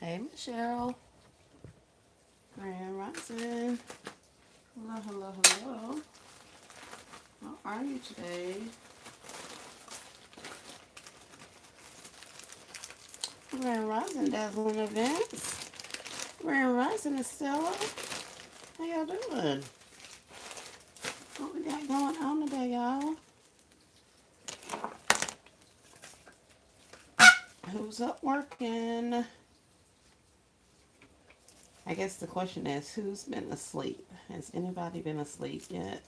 Hey, Michelle. Grand Rising. Hello, hello, hello. How are you today? Grand Rising, Dazzling Events. Grand Rising, Estella. How y'all doing? What we got going on today, y'all? Who's up working? I guess the question is, who's been asleep? Has anybody been asleep yet?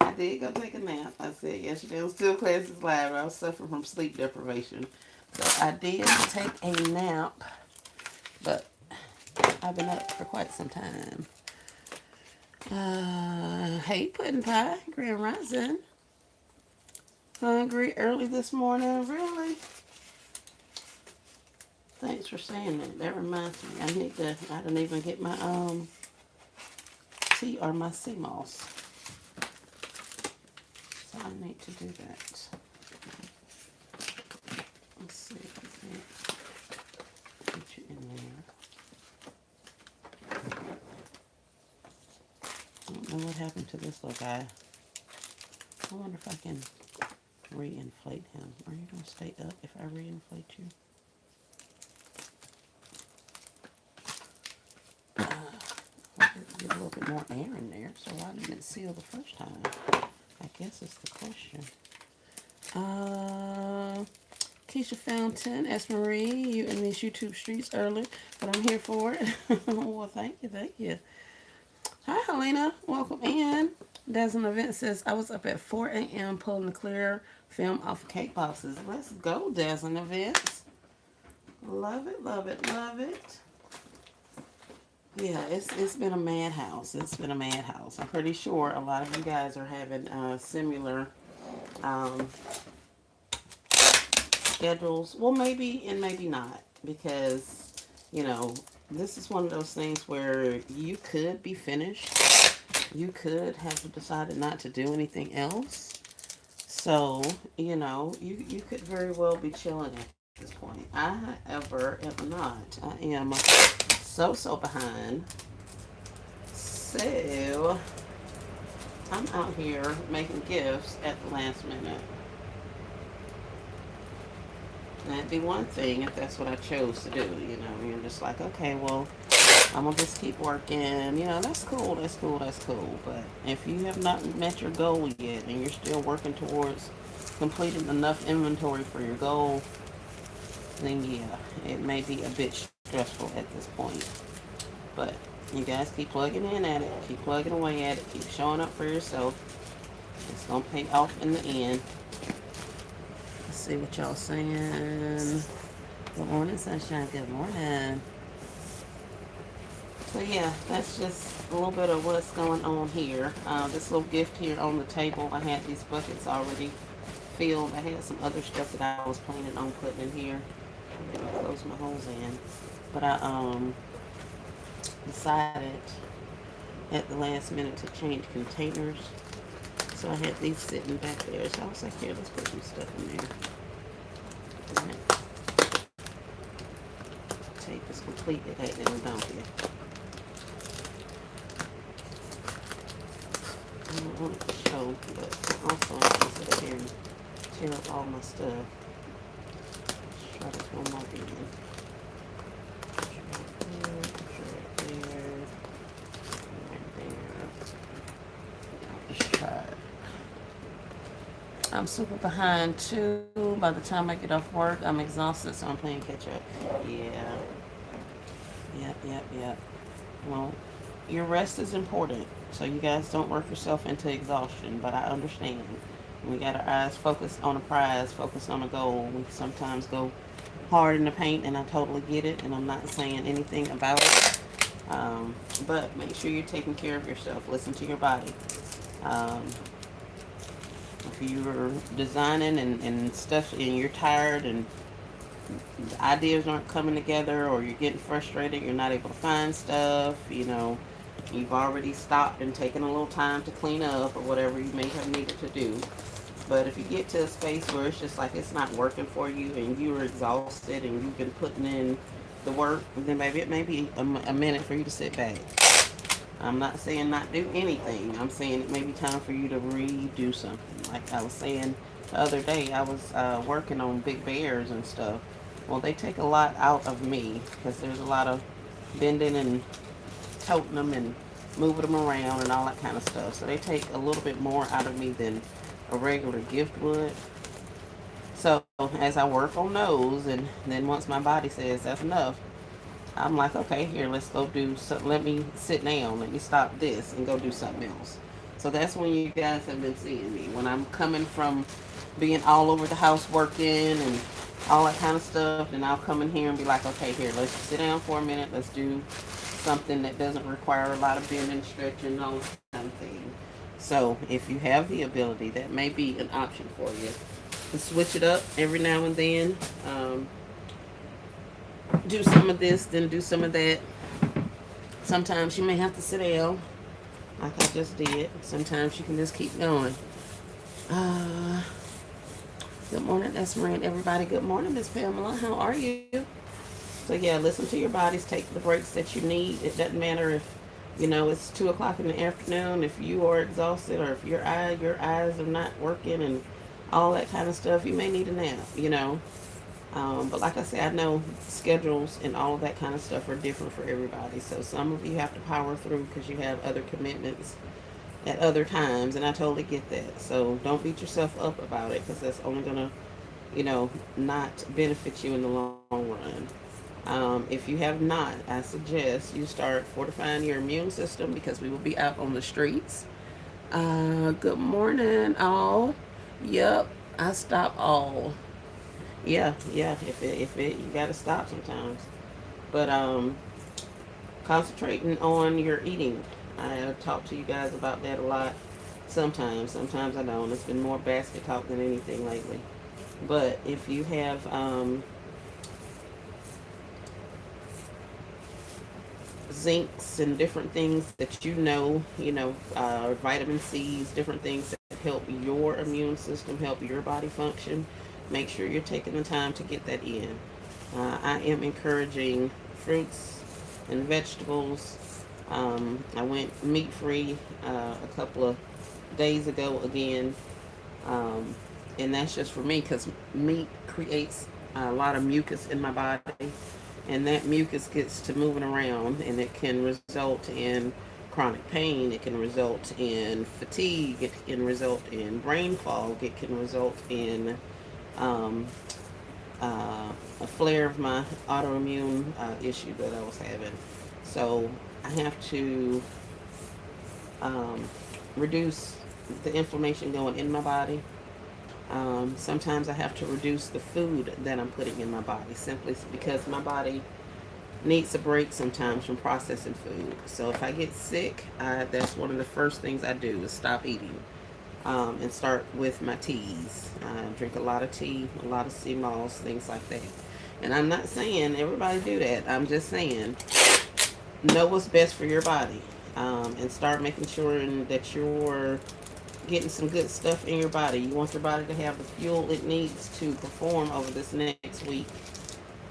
I did go take a nap. I said yesterday was still classes live. I was suffering from sleep deprivation. So I did take a nap, but I've been up for quite some time. Hey, Pudding Pie, Grand Rising. Hungry early this morning, really? Thanks for saying that. That reminds me, I didn't even get my tea or my sea moss. So I need to do that. Let's see if I can get you in there. I don't know what happened to this little guy. I wonder if I can re-inflate him. Are you going to stay up if I re-inflate you? Get a little bit more air in there, so why didn't it seal the first time? I guess it's the question. Keisha Fountain, S. Marie, you in these YouTube streets early, but I'm here for it. Well, thank you, thank you. Hi, Helena. Welcome in. Dazzling Event says, I was up at 4 a.m. pulling the clear film off of cake boxes. Let's go, Dazzling Events. Love it, love it, love it. Yeah, it's been a madhouse. It's been a madhouse. I'm pretty sure a lot of you guys are having similar um, schedules. Well, maybe and maybe not, because this is one of those things where you could be finished. You could have decided not to do anything else. So, you could very well be chilling at this point. I, however, am not. I am so behind. So, I'm out here making gifts at the last minute. That'd be one thing if that's what I chose to do. You're just like, okay, well, I'm gonna just keep working. That's cool, that's cool, that's cool. But if you have not met your goal yet and you're still working towards completing enough inventory for your goal, then yeah, it may be a bit stressful at this point. But you guys keep plugging in at it, keep plugging away at it, keep showing up for yourself. It's gonna pay off in the end. Let's see what y'all saying. Good morning, sunshine. Good morning. So yeah, that's just a little bit of what's going on here. This little gift here on the table. I had these buckets already filled. I had some other stuff that I was planning on putting in here. I'm gonna close my holes in. But I decided at the last minute to change containers. So I had these sitting back there. So I was like, here, let's put some stuff in there. Right. Tape is completely hanging down here. I don't want it to show, but also I'm going to sit here and tear up all my stuff. Let's try this one more again. Let's try it. I'm super behind too. By the time I get off work, I'm exhausted, so I'm playing catch up. Yeah. Yep. Well, your rest is important, so you guys don't work yourself into exhaustion, but I understand. We got our eyes focused on a prize, focused on a goal. We sometimes go hard in the paint, and I totally get it, and I'm not saying anything about it. But make sure you're taking care of yourself. Listen to your body. Um, if you're designing and stuff and you're tired and the ideas aren't coming together, or you're getting frustrated, you're not able to find stuff, you've already stopped and taken a little time to clean up or whatever you may have needed to do, But if you get to a space where it's just like it's not working for you and you're exhausted and you've been putting in the work, then maybe it may be a minute for you to sit back. I'm not saying not do anything. I'm saying it may be time for you to redo something. Like I was saying the other day, I was working on big bears and stuff. Well, they take a lot out of me because there's a lot of bending and toting them and moving them around and all that kind of stuff. So they take a little bit more out of me than a regular gift would. So as I work on those, and then once my body says that's enough, I'm like, okay, here, let's go do something. Let me sit down. Let me stop this and go do something else. So that's when you guys have been seeing me. When I'm coming from being all over the house working and all that kind of stuff, then I'll come in here and be like, okay, here, let's sit down for a minute. Let's do something that doesn't require a lot of bending, stretching, all that kind of thing. So if you have the ability, that may be an option for you. To switch it up every now and then. Do some of this, then do some of that. Sometimes you may have to sit down, like I just did. Sometimes you can just keep going. Uh, Good morning, Esmeralda. Everybody, good morning, Miss Pamela. How are you? So yeah, listen to your bodies. Take the breaks that you need. It doesn't matter if it's 2 o'clock in the afternoon. If you are exhausted, or if your eyes are not working, and all that kind of stuff, you may need a nap. But like I said, I know schedules and all of that kind of stuff are different for everybody. So some of you have to power through because you have other commitments at other times, and I totally get that. So don't beat yourself up about it because that's only gonna, not benefit you in the long run. If you have not, I suggest you start fortifying your immune system because we will be out on the streets. Good morning, all. Yep, I stop all. Yeah. If it, you gotta stop sometimes. But concentrating on your eating. I talk to you guys about that a lot. Sometimes I don't. It's been more basket talk than anything lately. But if you have zincs and different things that vitamin C's, different things that help your immune system, help your body function, make sure you're taking the time to get that in. I am encouraging fruits and vegetables. I went meat free a couple of days ago again, and that's just for me because meat creates a lot of mucus in my body, and that mucus gets to moving around, and it can result in chronic pain. It can result in fatigue. It can result in brain fog. It can result in um, a flare of my autoimmune issue that I was having. So I have to um, reduce the inflammation going in my body. Sometimes I have to reduce the food that I'm putting in my body simply because my body needs a break sometimes from processing food. So if I get sick, that's one of the first things I do is stop eating and start with my teas. I drink a lot of tea, a lot of sea moss, things like that. And I'm not saying everybody do that. I'm just saying know what's best for your body, and start making sure that you're getting some good stuff in your body. You want your body to have the fuel it needs to perform over this next week,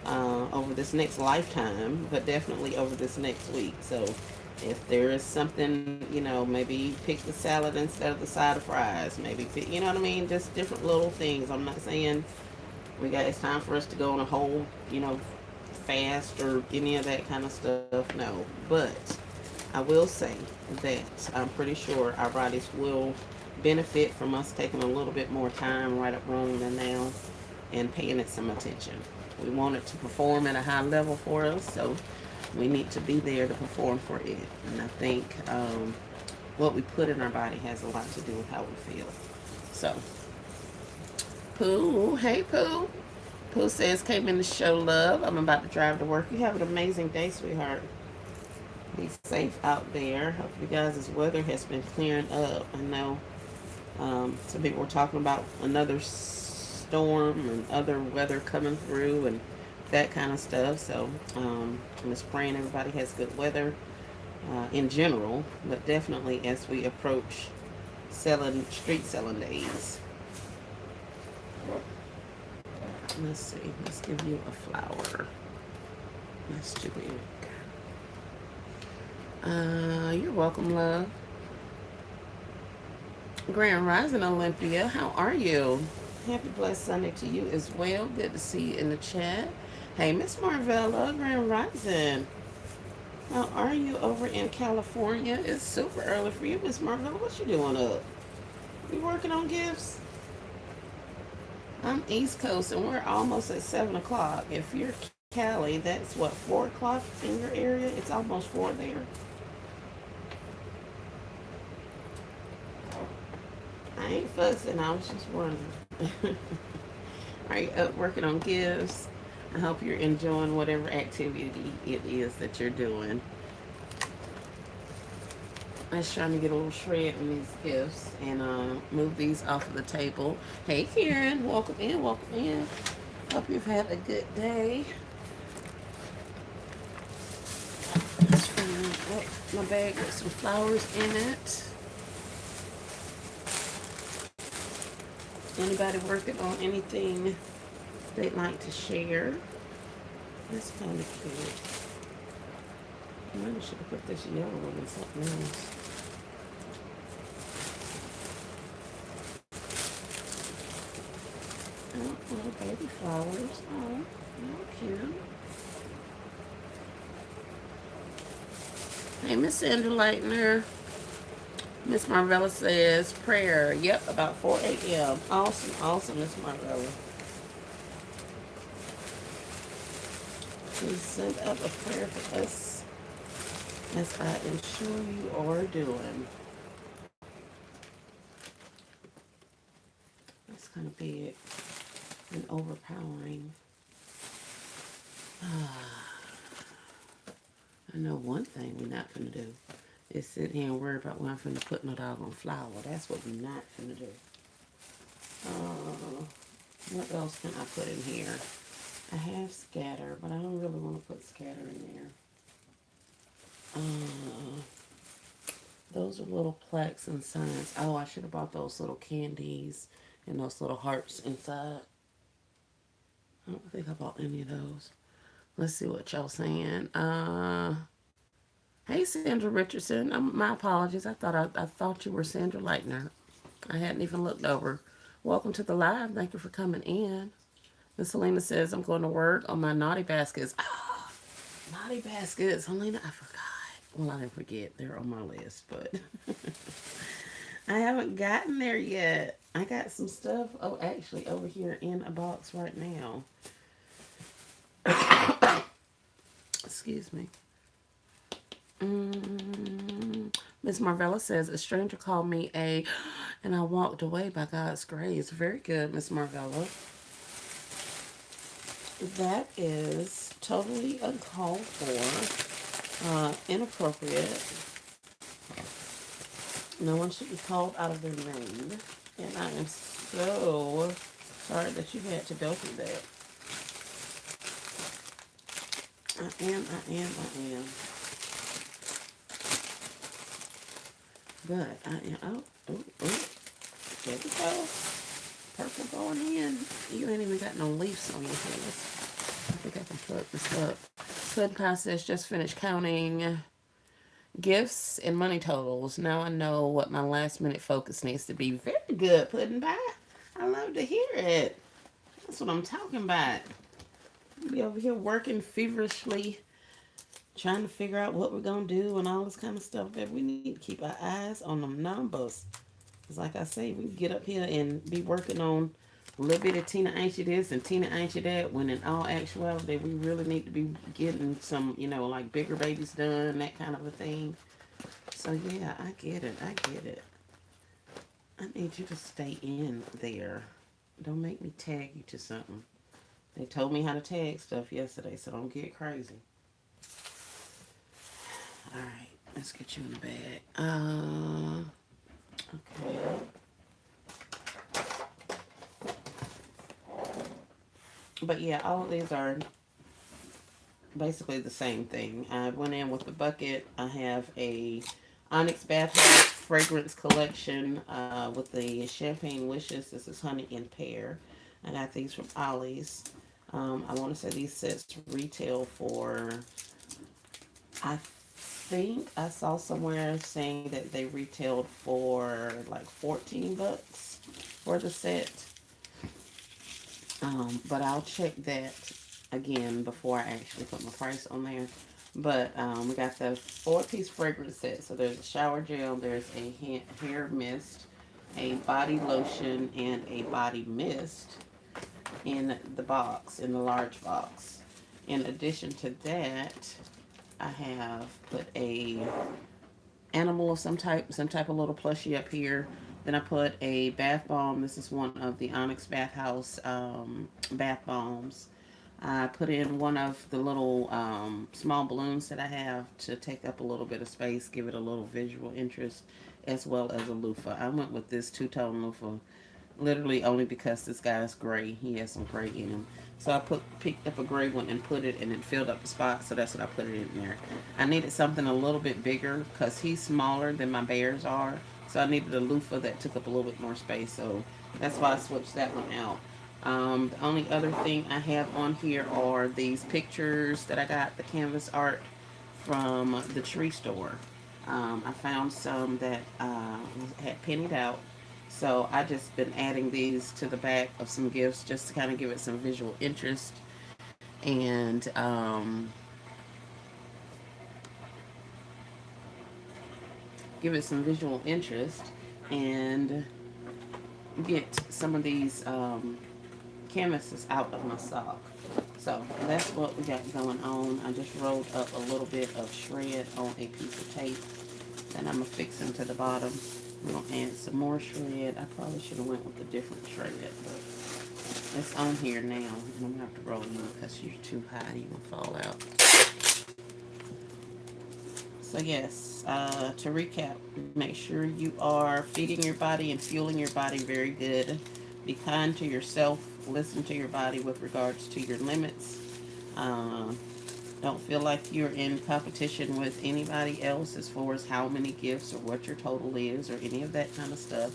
over this next lifetime, but definitely over this next week. So if there is something, maybe pick the salad instead of the side of fries. Maybe pick, you know what I mean? Just different little things. I'm not saying it's time for us to go on a whole, fast or any of that kind of stuff. No, but I will say that I'm pretty sure our bodies will benefit from us taking a little bit more time right up wrong than now and paying it some attention. We want it to perform at a high level for us, so we need to be there to perform for it. And I think what we put in our body has a lot to do with how we feel. So, Pooh, hey Pooh. Pooh says, came in to show love. I'm about to drive to work. You have an amazing day, sweetheart. Be safe out there. Hope you guys' weather has been clearing up. I know some people were talking about another storm and other weather coming through and that kind of stuff. So I'm just praying everybody has good weather in general, but definitely as we approach street selling days. Let's see. Let's give you a flower. That's too big. You're welcome, love. Grand Rising Olympia, how are you? Happy blessed Sunday to you as well. Good to see you in the chat. Hey, Miss Marvella, Grand Rising. How are you over in California? It's super early for you, Miss Marvella. What you doing up? You working on gifts? I'm East Coast and we're almost at 7 o'clock. If you're Cali, that's what, 4 o'clock in your area? It's almost 4 there. I ain't fussing, I was just wondering. Are you up working on gifts? I hope you're enjoying whatever activity it is that you're doing. I was trying to get a little shred in these gifts and move these off of the table. Hey, Karen, welcome in, welcome in. Hope you've had a good day. Let's find my bag with some flowers in it. Anybody working on anything they'd like to share? That's kind of cute. Maybe I should have put this yellow one in something else. Oh, little baby flowers. Oh, cute. Hey, Miss Sandra Lightner. Miss Marvella says prayer. Yep, about 4 a.m. Awesome, awesome, Miss Marvella. Please send up a prayer for us as I am sure you are doing. That's kind of big and overpowering. I know one thing we're not going to do is sit here and worry about where I'm finna put no doggone flour. That's what we're not finna do. What else can I put in here? I have scatter, but I don't really want to put scatter in there. Those are little plaques and signs. Oh, I should have bought those little candies and those little hearts inside. I don't think I bought any of those. Let's see what y'all saying. Hey, Sandra Richardson. My apologies. I thought you were Sandra Lightner. I hadn't even looked over. Welcome to the live. Thank you for coming in. Miss Helena says I'm going to work on my naughty baskets. Ah, naughty baskets. Helena, I forgot. Well, I didn't forget. They're on my list, but I haven't gotten there yet. I got some stuff. Oh, actually, over here in a box right now. Excuse me. Miss Marvella says, a stranger called me and I walked away by God's grace. Very good, Miss Marvella. That is totally uncalled for, inappropriate. No one should be called out of their name. And I am so sorry that you had to go through that. I am. But I am, there we go. Purple going in. You ain't even got no leaves on your hands. I think I can plug this up. Puddin' Pie says, just finished counting gifts and money totals. Now I know what my last minute focus needs to be. Very good, Puddin' Pie. I love to hear it. That's what I'm talking about. Be over here working feverishly, trying to figure out what we're going to do and all this kind of stuff. But we need to keep our eyes on them numbers. Because like I say, we can get up here and be working on a little bit of Tina ain't you this and Tina ain't you that, when in all actuality, we really need to be getting some, like bigger babies done, that kind of a thing. So yeah, I get it. I need you to stay in there. Don't make me tag you to something. They told me how to tag stuff yesterday, so don't get crazy. All right, let's get you in the bag. Okay. But yeah, all of these are basically the same thing. I went in with the bucket. I have a Onyx Bathhouse fragrance collection with the Champagne Wishes. This is Honey and Pear. I got these from Ollie's. I want to say these sets retail for, I think I saw somewhere saying that they retailed for like 14 bucks for the set. But I'll check that again before I actually put my price on there. But we got the 4-piece fragrance set. So there's a shower gel, there's a hair mist, a body lotion, and a body mist in the box, in the large box. In addition to that, I have put a animal of some type of little plushie up here. Then I put a bath bomb. This is one of the Onyx Bathhouse bath bombs. I put in one of the little small balloons that I have to take up a little bit of space, give it a little visual interest, as well as a loofah. I went with this two-tone loofah literally only because this guy's gray. He has some gray in him. So I picked up a gray one and put it, and it filled up the spot. So that's what I put it in there. I needed something a little bit bigger because he's smaller than my bears are. So I needed a loofah that took up a little bit more space. So that's why I switched that one out. The only other thing I have on here are these pictures that I got, the canvas art from the tree store. I found some that had pennied out. So I just been adding these to the back of some gifts just to kind of give it some visual interest and give it some visual interest and get some of these canvases out of my sock. So that's what we got going on. I just rolled up a little bit of shred on a piece of tape that I'm gonna fix into the bottom. We're gonna add some more shred. I probably should have went with a different shred, but it's on here now, and I'm gonna have to roll you because you're too high. You're gonna fall out. So yes, to recap, make sure you are feeding your body and fueling your body very good. Be kind to yourself. Listen to your body with regards to your limits. Uh, don't feel like you're in competition with anybody else as far as how many gifts or what your total is or any of that kind of stuff.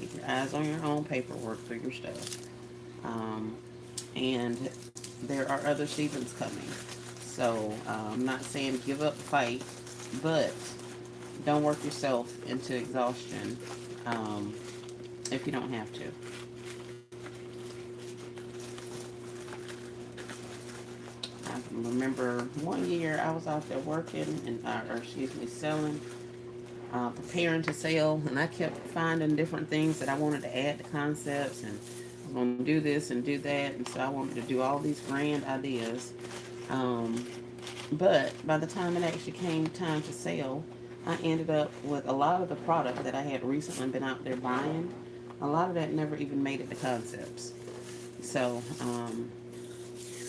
Keep your eyes on your own paperwork for your stuff. Um, and there are other seasons coming. So I'm not saying give up the fight, but don't work yourself into exhaustion um, if you don't have to. I remember one year I was out there working and, or excuse me, selling, preparing to sell, and I kept finding different things that I wanted to add to concepts, and I was going to do this and do that, and so I wanted to do all these grand ideas. Um, but by the time it actually came time to sell, I ended up with a lot of the product that I had recently been out there buying. A lot of that never even made it to concepts. So,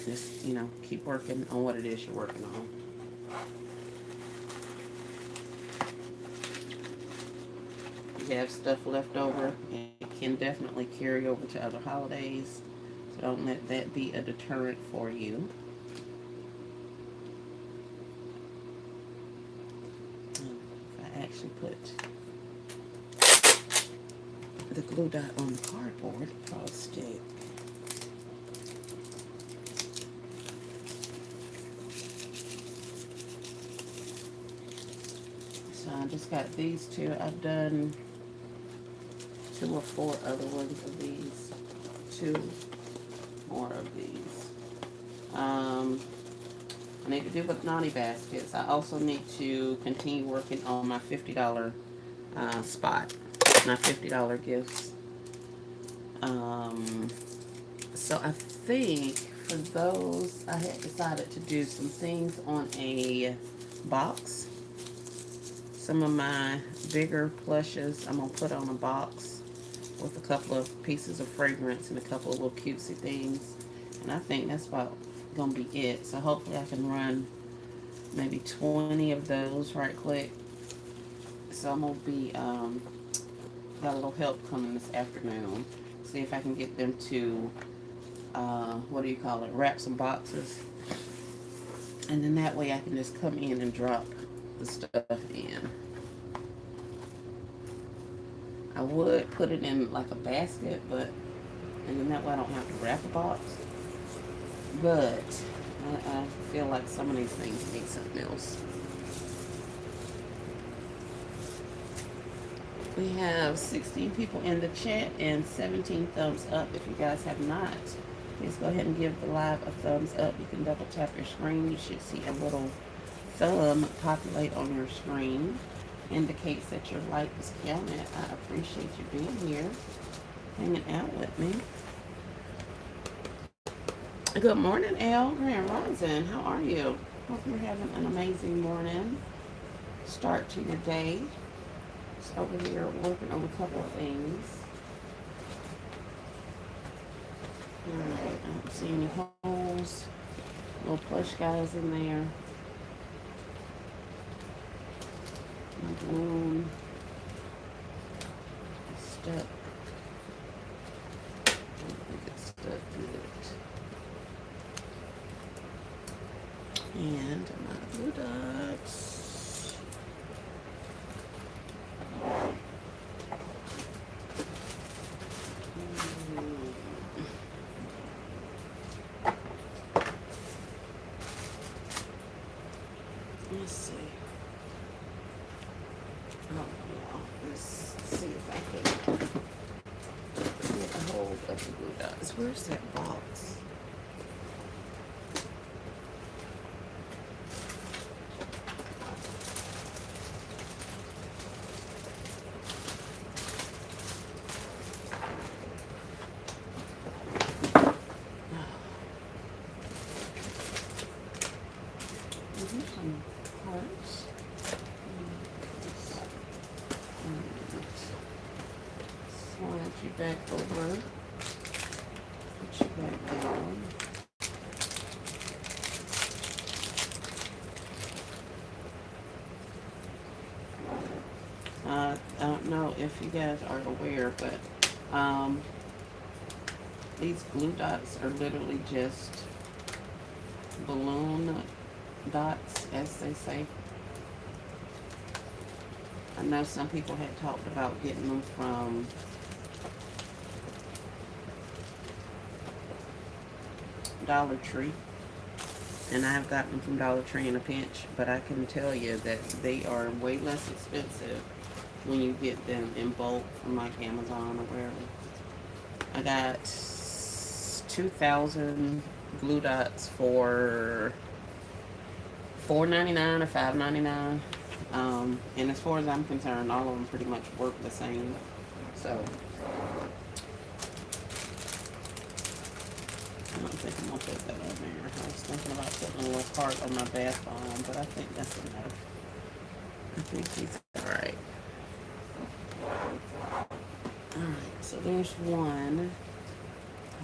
just, keep working on what it is you're working on. If you have stuff left over, it can definitely carry over to other holidays. So don't let that be a deterrent for you. If I actually put the glue dot on the cardboard, it'll probably stick. So I just got these two. I've done 2 or 4 other ones of these. 2 more of these. I need to do with naughty baskets. I also need to continue working on my $50 spot, my $50 gifts. Um, so I think for those, I had decided to do some things on a box. Some of my bigger plushes I'm going to put on a box with a couple of pieces of fragrance and a couple of little cutesy things. And I think that's about going to be it. So hopefully I can run maybe 20 of those right quick. So I'm going to be, got a little help coming this afternoon. See if I can get them to, what do you call it, wrap some boxes. And then that way I can just come in and drop the stuff in. I would put it in like a basket, but And then that way I don't have to wrap a box. But I feel like some of these things need something else. We have 16 people in the chat and 17 thumbs up. If you guys have not, please go ahead and give the live a thumbs up. You can double tap your screen. You should see a little thumb populate on your screen. Indicates that your like is counted. I appreciate you being here, hanging out with me. Good morning, Elle. Grand Rising. How are you? Hope you're having an amazing morning. Start to your day. Just over here working on a couple of things. Alright, I don't see any holes. Little plush guys in there. My balloon is stuck. I don't think it's stuck good. And my blue dots. Let's see. Oh, yeah. Let's see if I can get a hold of the blue dots. Where's that box? Slide you back over. Put you back down. I don't know if you guys are aware, but these glue dots are literally just balloon dots, as they say. I know some people had talked about getting them from Dollar Tree, and I've gotten them from Dollar Tree in a pinch, but I can tell you that they are way less expensive when you get them in bulk from like Amazon or wherever. I got 2,000 glue dots for $4.99 or $5.99. And as far as I'm concerned, all of them pretty much work the same. So I don't think I'm gonna put that on there. I was thinking about putting a little heart on my bath bomb, but I think that's enough. I think he's alright. Alright, so there's one. I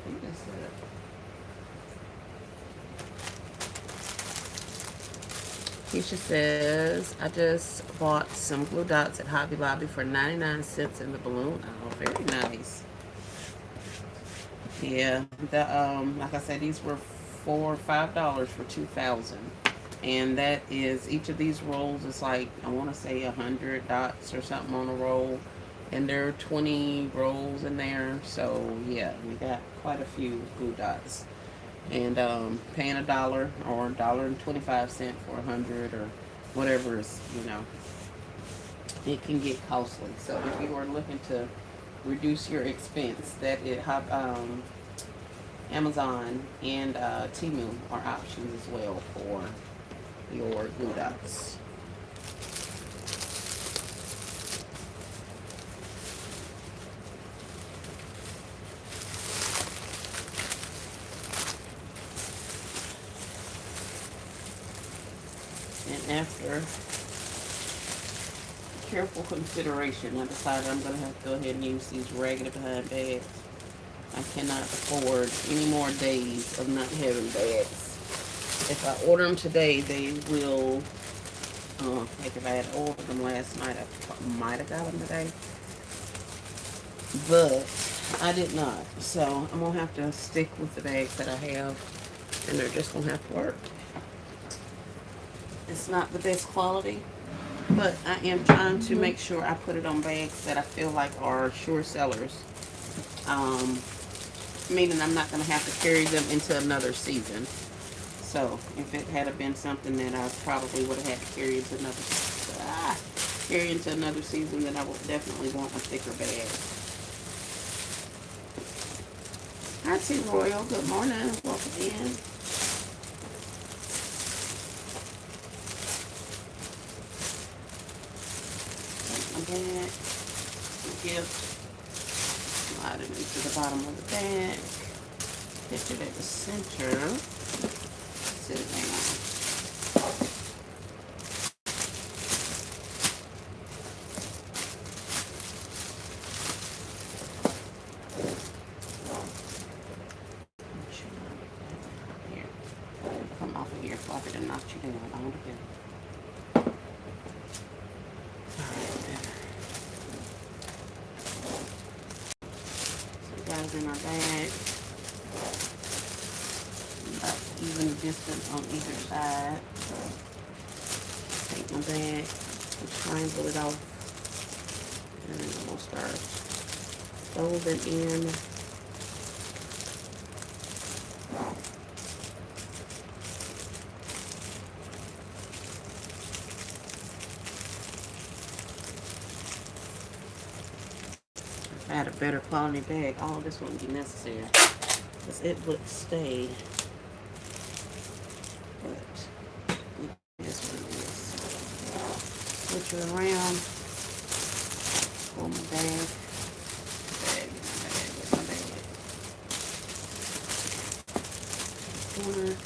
think that's it. Keisha says, I just bought some glue dots at Hobby Lobby for 99 cents in the balloon. Oh, very nice. Yeah, like I said, these were $4 or $5 for 2,000. And that is, each of these rolls is like, I want to say 100 dots or something on a roll. And there are 20 rolls in there. So, yeah, we got quite a few glue dots. And paying $1 or $1.25 for 100 or whatever is, it can get costly. So if you are looking to reduce your expense, Amazon and Temu are options as well for your glue dots. And after careful consideration, I decided I'm going to have to go ahead and use these raggedy behind bags. I cannot afford any more days of not having bags. If I order them today, they will, like if I had ordered them last night, I might have got them today. But I did not. So I'm going to have to stick with the bags that I have, and they're just going to have to work. It's not the best quality, But I am trying to make sure I put it on bags that I feel like are sure sellers. Um, Meaning I'm not going to have to carry them into another season. So if it had been something that I probably would have had to carry into another season, then I would definitely want a thicker bag. Hi, T Royal. Good morning. Welcome in. Take my bag. Gift. Slide it into the bottom of the bag. Pitch it at the center. Sit it down. Here. Come off of here. Flop it and knock you down. I want to get guys in our bag. About even distance on either side. Take my bag and triangle it off. And then we'll start folding in. If I had a better quality bag, all of this wouldn't be necessary. Because it would stay. But it is what it is. Switch it around. Pull my bag. Corner.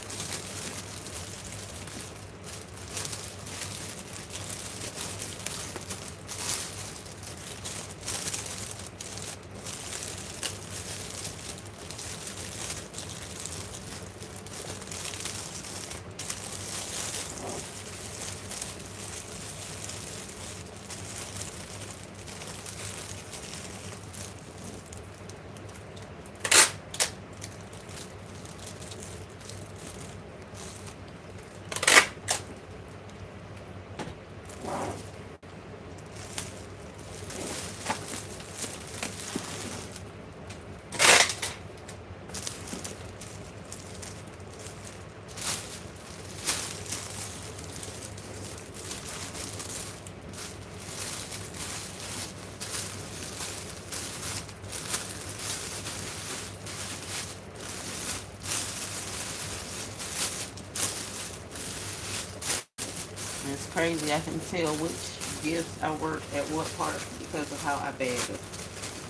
It's crazy. I can tell which gifts I work at what part because of how I bag it.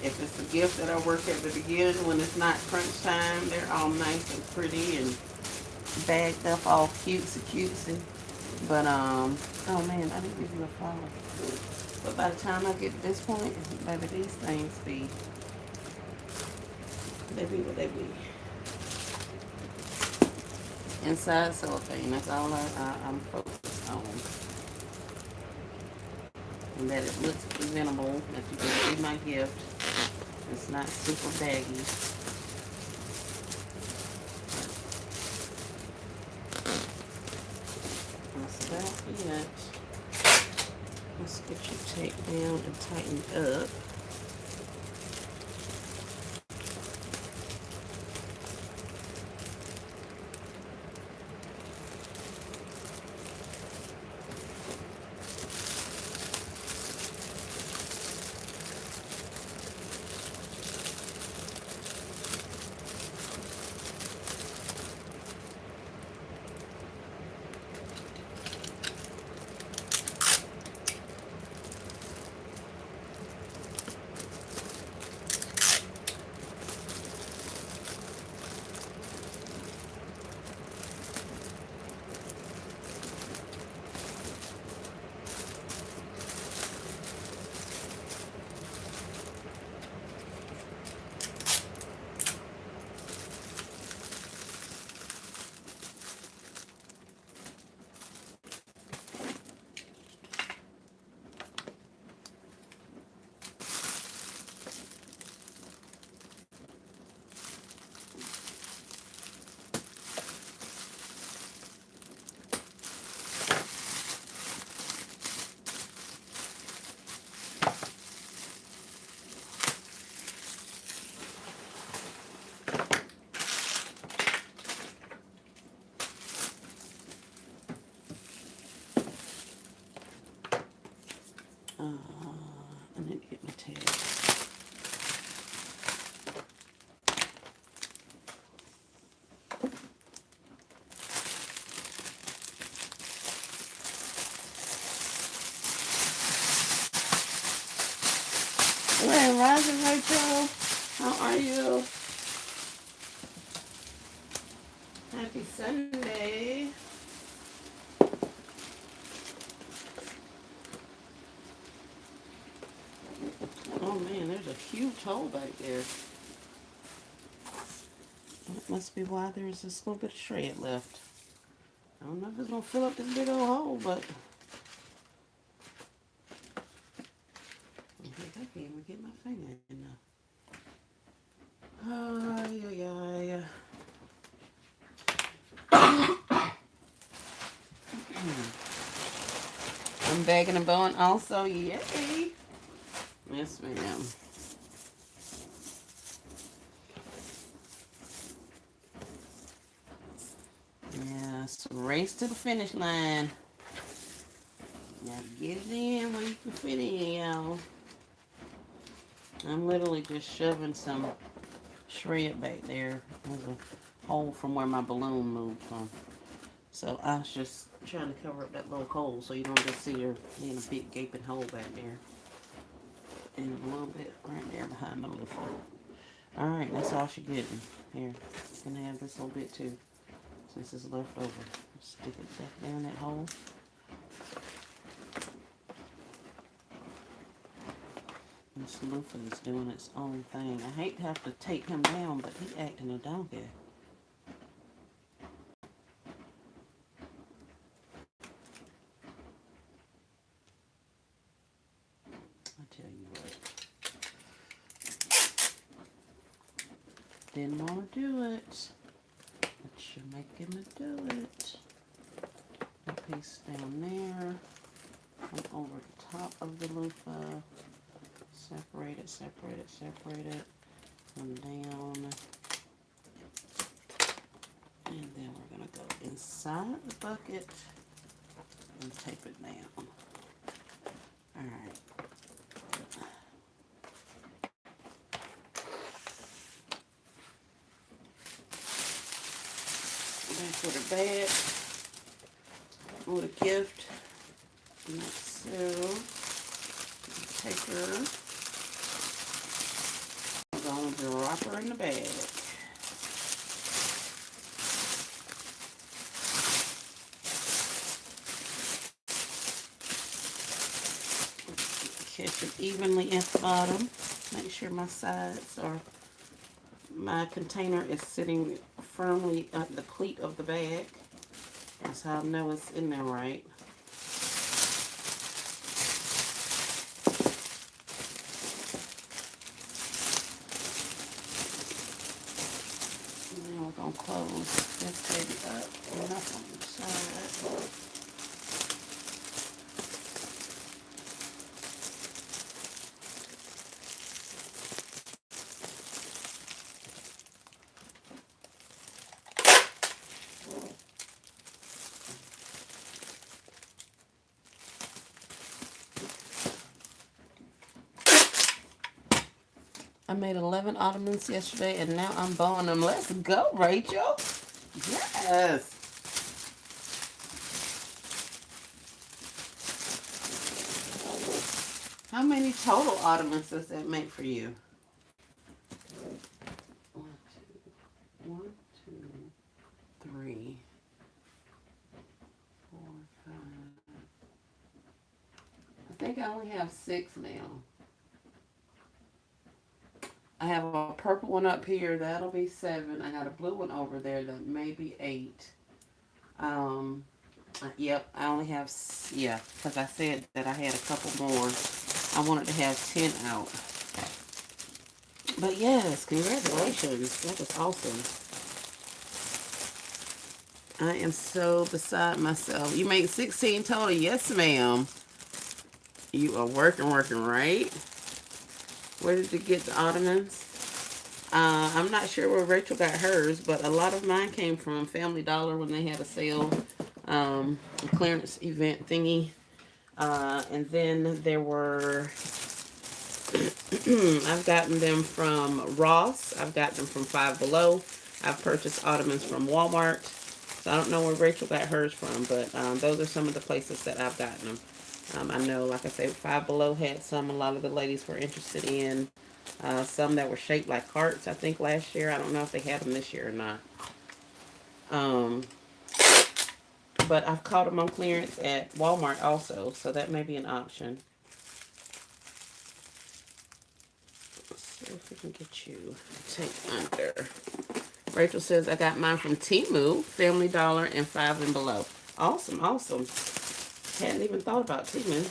If it's a gift that I work at the beginning when it's not crunch time, they're all nice and pretty and bagged up all cutesy. But oh man, I didn't give you a flower. But by the time I get to this point, baby, these things they be what they be. Inside cellophane, that's all I'm focused on. And that it looks presentable, that you can see my gift. It's not super baggy. That's about it. Let's get you taped down and tightened up. I need to get my tag. Grand Rising, Rachel. How are you? Happy Sunday. Oh man, there's a huge hole back there. That must be why there's this little bit of shred left. I don't know if it's gonna fill up this big old hole, but I think I can't even get my finger in there. Ay, ay, ay. I'm bagging and bowing also. Yay! Yes, ma'am. Yes, race to the finish line. Now get it in where you can fit in, y'all. I'm literally just shoving some shred back there. There's a hole from where my balloon moved from. So I was just trying to cover up that little hole so you don't just see there being a big gaping hole back there. And a little bit right there behind the little hole. Alright, that's all she's getting. Here, you can have this little bit too, since it's left over. Stick it back down that hole. This loofah is doing its own thing. I hate to have to take him down, but he acting a donkey. I tell you what. Didn't want to do it, but you're making me do it. A piece down there. Come over the top of the loofah. Separate it, separate it, separate it. Come down. And then we're going to go inside the bucket and tape it down. Alright. Back with a bag. With a gift. So, take her. I'm going to drop her in the bag. Catch it evenly at the bottom. Make sure my sides are, my container is sitting firmly at the cleat of the bag. That's how I know it's in there right. And then we're going to close this baby up enough on the side. I made 11 ottomans yesterday, and now I'm bowing them. Let's go, Rachel. Yes. How many total ottomans does that make for you? One, two, three, 4, 5. I think I only have 6 now. I have a purple one up here. That'll be 7. I got a blue one over there. That may be 8. Yep, I only have, yeah, because I said that I had a couple more. I wanted to have 10 out. But yes, congratulations. That was awesome. I am so beside myself. You made 16 total. Yes, ma'am. You are working, right? Where did you get the ottomans? I'm not sure where Rachel got hers, but a lot of mine came from Family Dollar when they had a sale, a clearance event thingy. And then there were, I've gotten them from Ross. I've got them from Five Below. I've purchased ottomans from Walmart. So I don't know where Rachel got hers from, but those are some of the places that I've gotten them. I know, like I said, Five Below had some a lot of the ladies were interested in. Some that were shaped like hearts, I think, last year. I don't know if they had them this year or not. Um, but I've caught them on clearance at Walmart also, so that may be an option. Let's see if we can get you to take under. Rachel says, I got mine from Temu, Family Dollar, and Five and Below. Awesome, awesome. Hadn't even thought about Temu.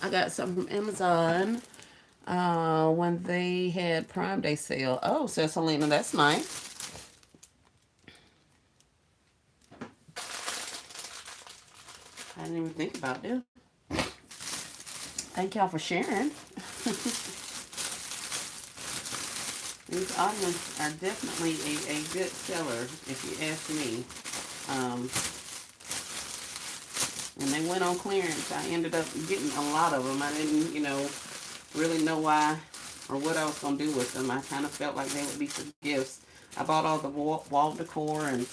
I got something from Amazon when they had Prime Day sale. Oh, says Selena, that's nice. I didn't even think about it. Thank y'all for sharing. These onions are definitely a good seller, if you ask me. Um, when they went on clearance, I ended up getting a lot of them. I didn't, really know why or what I was going to do with them. I kind of felt like they would be for gifts. I bought all the wall decor and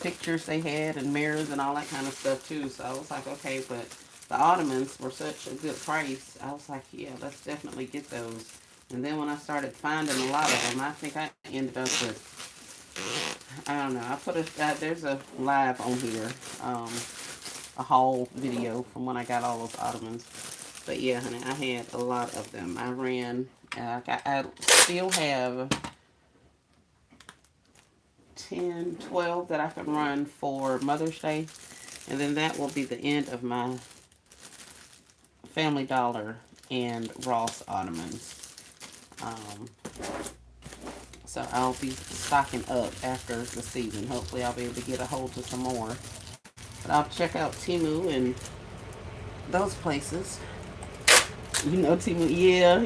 pictures they had and mirrors and all that kind of stuff too. So I was like, okay, but the ottomans were such a good price. I was like, yeah, let's definitely get those. And then when I started finding a lot of them, I think I ended up with, I don't know, I put there's a live on here, a haul video from when I got all those ottomans. But yeah, honey, I had a lot of them. I ran, I still have 10, 12 that I can run for Mother's Day. And then that will be the end of my Family Dollar and Ross ottomans. So I'll be stocking up after the season. Hopefully I'll be able to get a hold of some more. But I'll check out Temu and those places. Temu, yeah.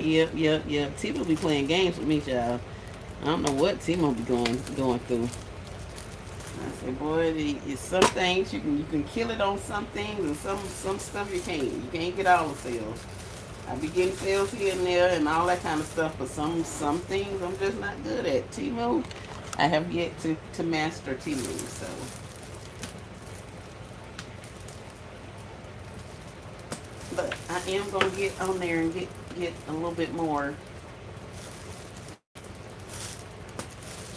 Temu be playing games with me, child. I don't know what Temu be going through. I say, boy, it's some things you can kill it on some things, and some stuff you can't. You can't get all the sales. I be getting sales here and there and all that kind of stuff, but some things I'm just not good at. Temu, I have yet to master Temu, so. But I am gonna get on there and get a little bit more.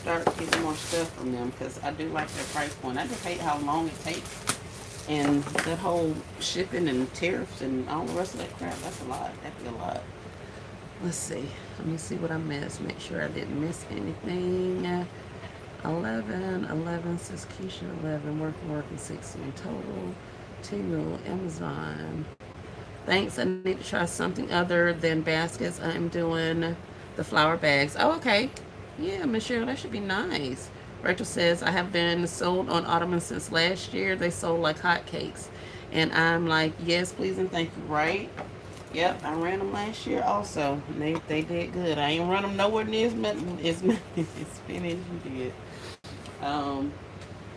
Start getting more stuff from them because I do like their price point. I just hate how long it takes, and that whole shipping and tariffs and all the rest of that crap. That's a lot. That'd be a lot. Let's see. Let me see what I missed. Make sure I didn't miss anything. 11 says Keisha. 11 working 16 total. Temu, Amazon. Thanks. I need to try something other than baskets. I'm doing the flower bags. Oh, okay. Yeah, Michelle, that should be nice. Rachel says, I have been sold on ottomans since last year. They sold like hotcakes. And I'm like, yes, please and thank you, right? Yep, I ran them last year also. And they did good. I ain't run them nowhere near as many as you did. Um,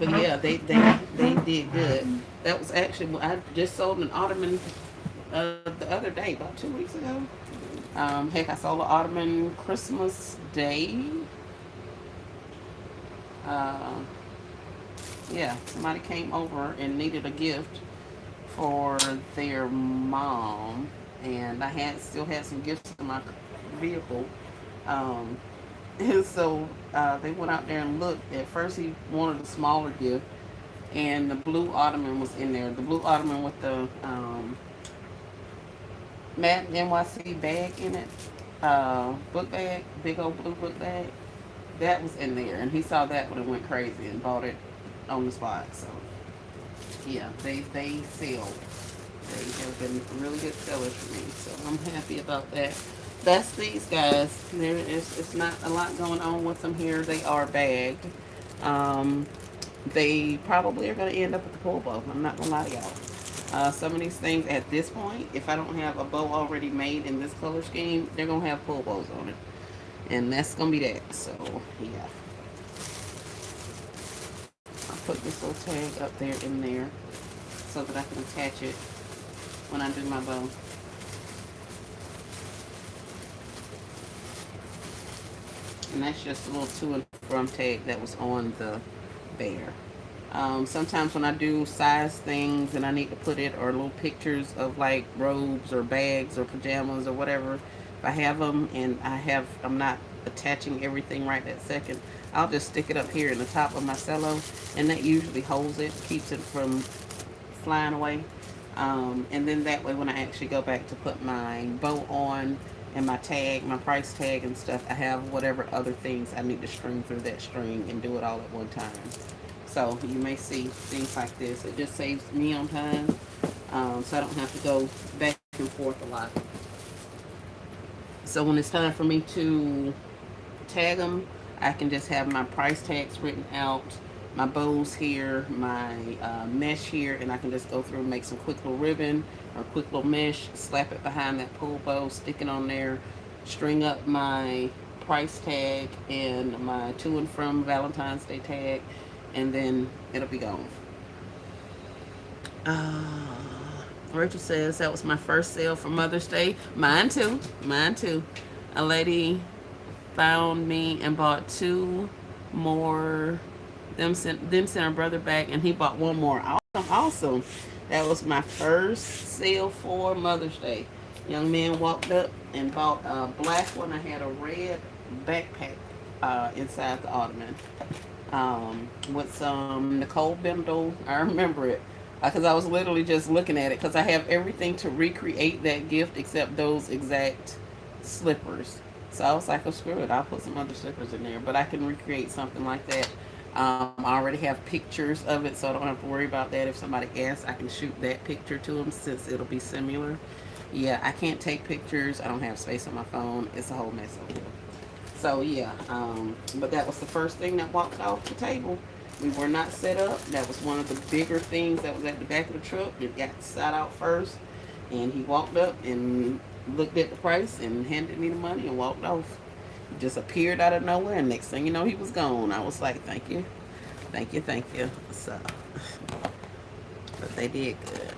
but yeah, they did good. That was actually, I just sold an ottoman the other day, about 2 weeks ago. Heck, I sold an ottoman Christmas Day. Uh, yeah, somebody came over and needed a gift for their mom, and I still had some gifts in my vehicle. Um, and so they went out there and looked. At first, he wanted a smaller gift, and the blue ottoman was in there. The blue ottoman with the Matt NYC bag in it, book bag, big old blue book bag. That was in there, and he saw that when it went crazy and bought it on the spot. So yeah, they sell. They have been really good sellers for me, so I'm happy about that. That's these guys. It's not a lot going on with them here. They are bagged. Um, they probably are going to end up at the pool bowl. I'm not going to lie to y'all. Some of these things at this point, if I don't have a bow already made in this color scheme, they're gonna have pull bows on it, and that's gonna be that. So yeah, I'll put this little tag up there in there so that I can attach it when I do my bow. And that's just a little to and from tag that was on the bear. Sometimes when I do size things and I need to put it, or little pictures of like robes or bags or pajamas or whatever, if I have them and I'm not attaching everything right that second, I'll just stick it up here in the top of my cello, and that usually holds it, keeps it from flying away. And then that way, when I actually go back to put my bow on and my tag, my price tag and stuff, I have whatever other things I need to string through that string and do it all at one time. So you may see things like this. It just saves me on time, so I don't have to go back and forth a lot. So when it's time for me to tag them, I can just have my price tags written out, my bows here, my mesh here, and I can just go through and make some quick little ribbon or quick little mesh, slap it behind that pull bow, stick it on there, string up my price tag and my to and from Valentine's Day tag, and then it'll be gone. Uh, Rachel says that was my first sale for Mother's Day. Mine too. Mine too. A lady found me and bought two more. Them sent her brother back, and he bought one more. Awesome, awesome. That was my first sale for Mother's Day. Young man walked up and bought a black one. I had a red backpack inside the ottoman, with some Nicole Bendel. I remember it because I was literally just looking at it because I have everything to recreate that gift except those exact slippers. So I was like, oh, screw it. I'll put some other slippers in there. But I can recreate something like that. I already have pictures of it, so I don't have to worry about that. If somebody asks, I can shoot that picture to them since it'll be similar. Yeah, I can't take pictures. I don't have space on my phone. It's a whole mess over here. So yeah, but that was the first thing that walked off the table. We were not set up. That was one of the bigger things that was at the back of the truck. It got sat out first, and he walked up and looked at the price and handed me the money and walked off. He just appeared out of nowhere, and next thing you know, he was gone. I was like, thank you, thank you, thank you. So, but they did good.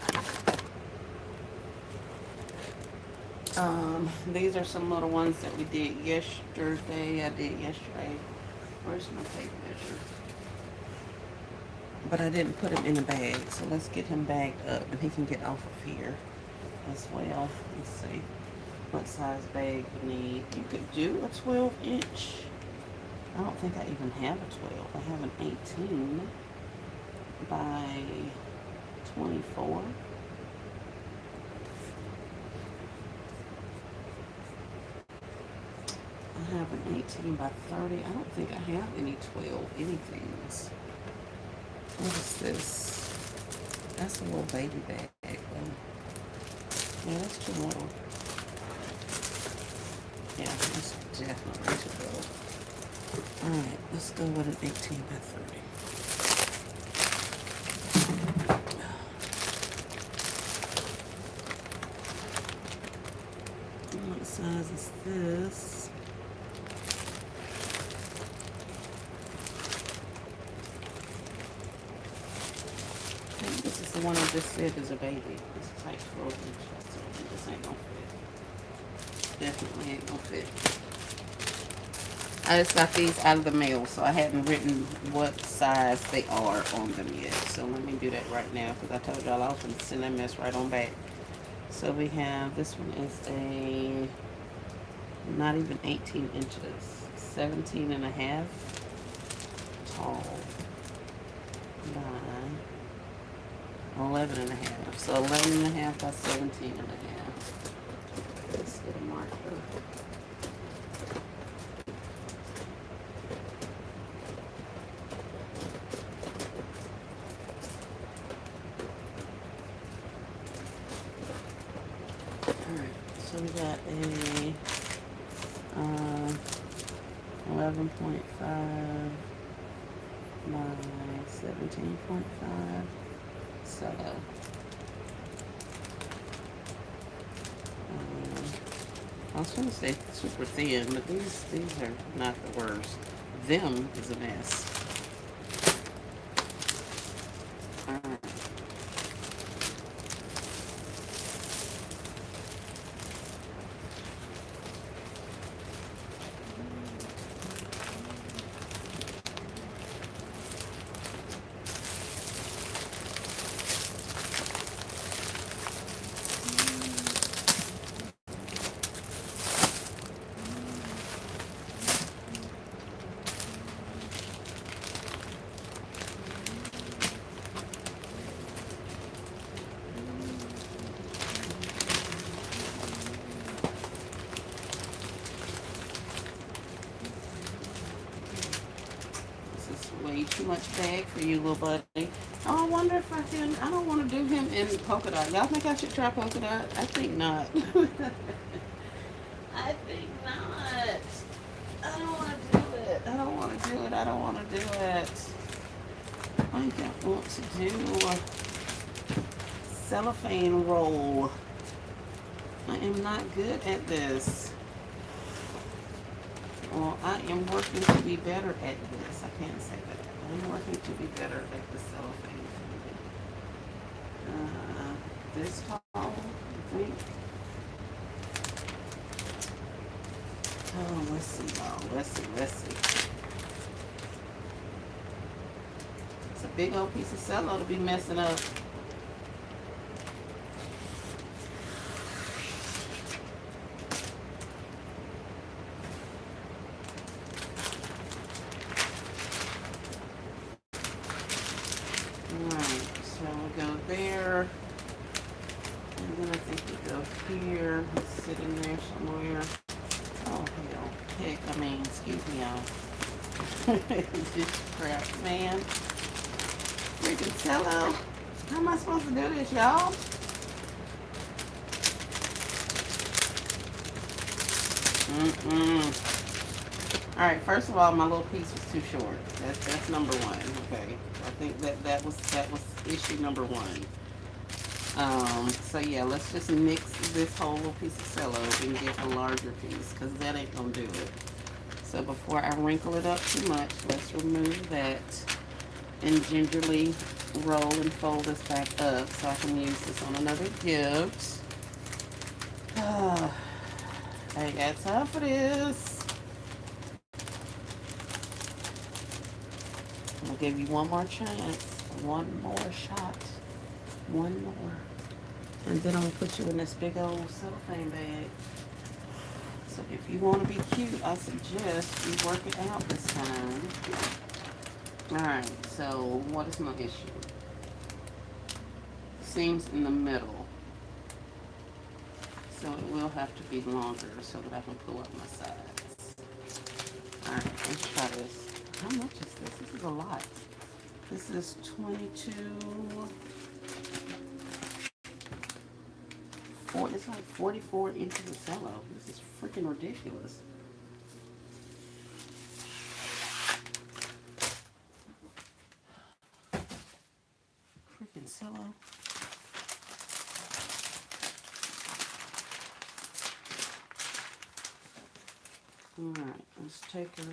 These are some little ones that we did yesterday. I did yesterday. Where's my tape measure? But I didn't put him in a bag, so let's get him bagged up and he can get off of here as well. Let's see what size bag you need. You could do a 12-inch. I don't think I even have a 12. I have an 18 by 24. I have an 18 by 30. I don't think I have any 12 anythings. What is this? That's a little baby bag. Yeah, that's too little. Yeah, that's definitely too little. Alright, let's go with an 18 by 30. What size is this? This is the one I just said is a baby. This is like 12 inches. So this ain't gonna fit. Definitely ain't gonna fit. I just got these out of the mail, so I hadn't written what size they are on them yet. So let me do that right now because I told y'all I was going to send that mess right on back. So we have, this one is a, not even 18 inches, 17 and a half tall by 11 and a half. So 11 and a half by 17 and a half. Let's get a marker. So we got a 11.5 by 17.5. So I was going to say super thin, but these are not the worst. Them is a mess. All right. This is way too much bag for you, little buddy. Oh, I wonder if I can. I don't want to do him in polka dot. Y'all think I should try polka dot? I think not. I think not. I don't want to do it. I don't want to do it. I don't want to do it. I think I want to do a cellophane roll. I am not good at this. Well, I am working to be better at this. I can't say that. I'm working to be better at the cellophane. This tall, I think. Oh, let's see, y'all. Let's see. It's a big old piece of cello to be messing up. Alright, so we go there. And then I think we go here. It's sitting there somewhere. Oh, hell. Heck, I mean, excuse me, y'all. This crap, man. Freaking cello. How am I supposed to do this, y'all? Alright, first of all, my little piece was too short. That's number one. Okay. I think that was issue number one. So yeah, let's just mix this whole little piece of cello and get a larger piece, because that ain't gonna do it. So before I wrinkle it up too much, let's remove that and gingerly roll and fold this back up so I can use this on another gift. I ain't got time for this. I'll give you one more chance, one more shot, one more. And then I'm going to put you in this big old cellophane bag. So if you want to be cute, I suggest you work it out this time. Alright, so what is my issue? Seams in the middle. So it will have to be longer so that I can pull up my sides. Alright, let's try this. How much is this? This is a lot. This is 22. It's like 44 inches of cello. This is freaking ridiculous. Freaking cello. Alright, let's take her.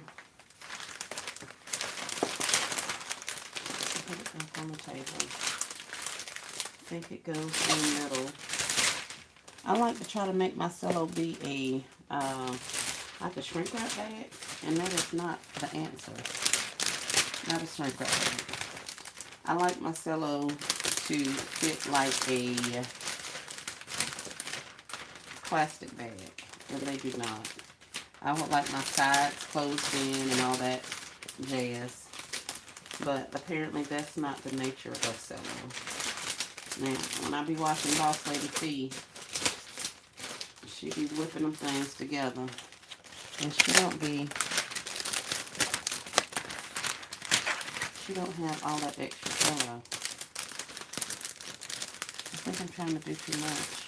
Put it back on the table. I think it goes in the middle. I like to try to make my cello be a like a shrink wrap bag, and that is not the answer. Not a shrink wrap bag. I like my cello to fit like a plastic bag, and they do not. I would like my sides closed in and all that jazz, but apparently that's not the nature of cello. Now, when I be watching Boss Lady T, she be whipping them things together, and she don't have all that extra cello. I think I'm trying to do too much.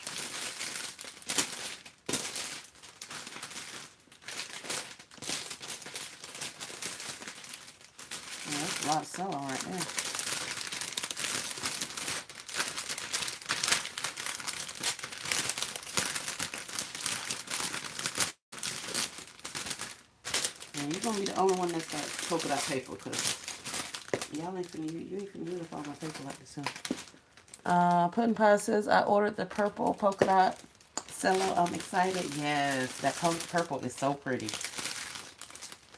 Yeah, that's a lot of cello right there. you're gonna be the only one that's got polka dot paper, because y'all ain't finna, you ain't finna use up all my paper like this, huh? Pudding Pie says, I ordered the purple polka dot cello. I'm excited. Yes, that purple is so pretty.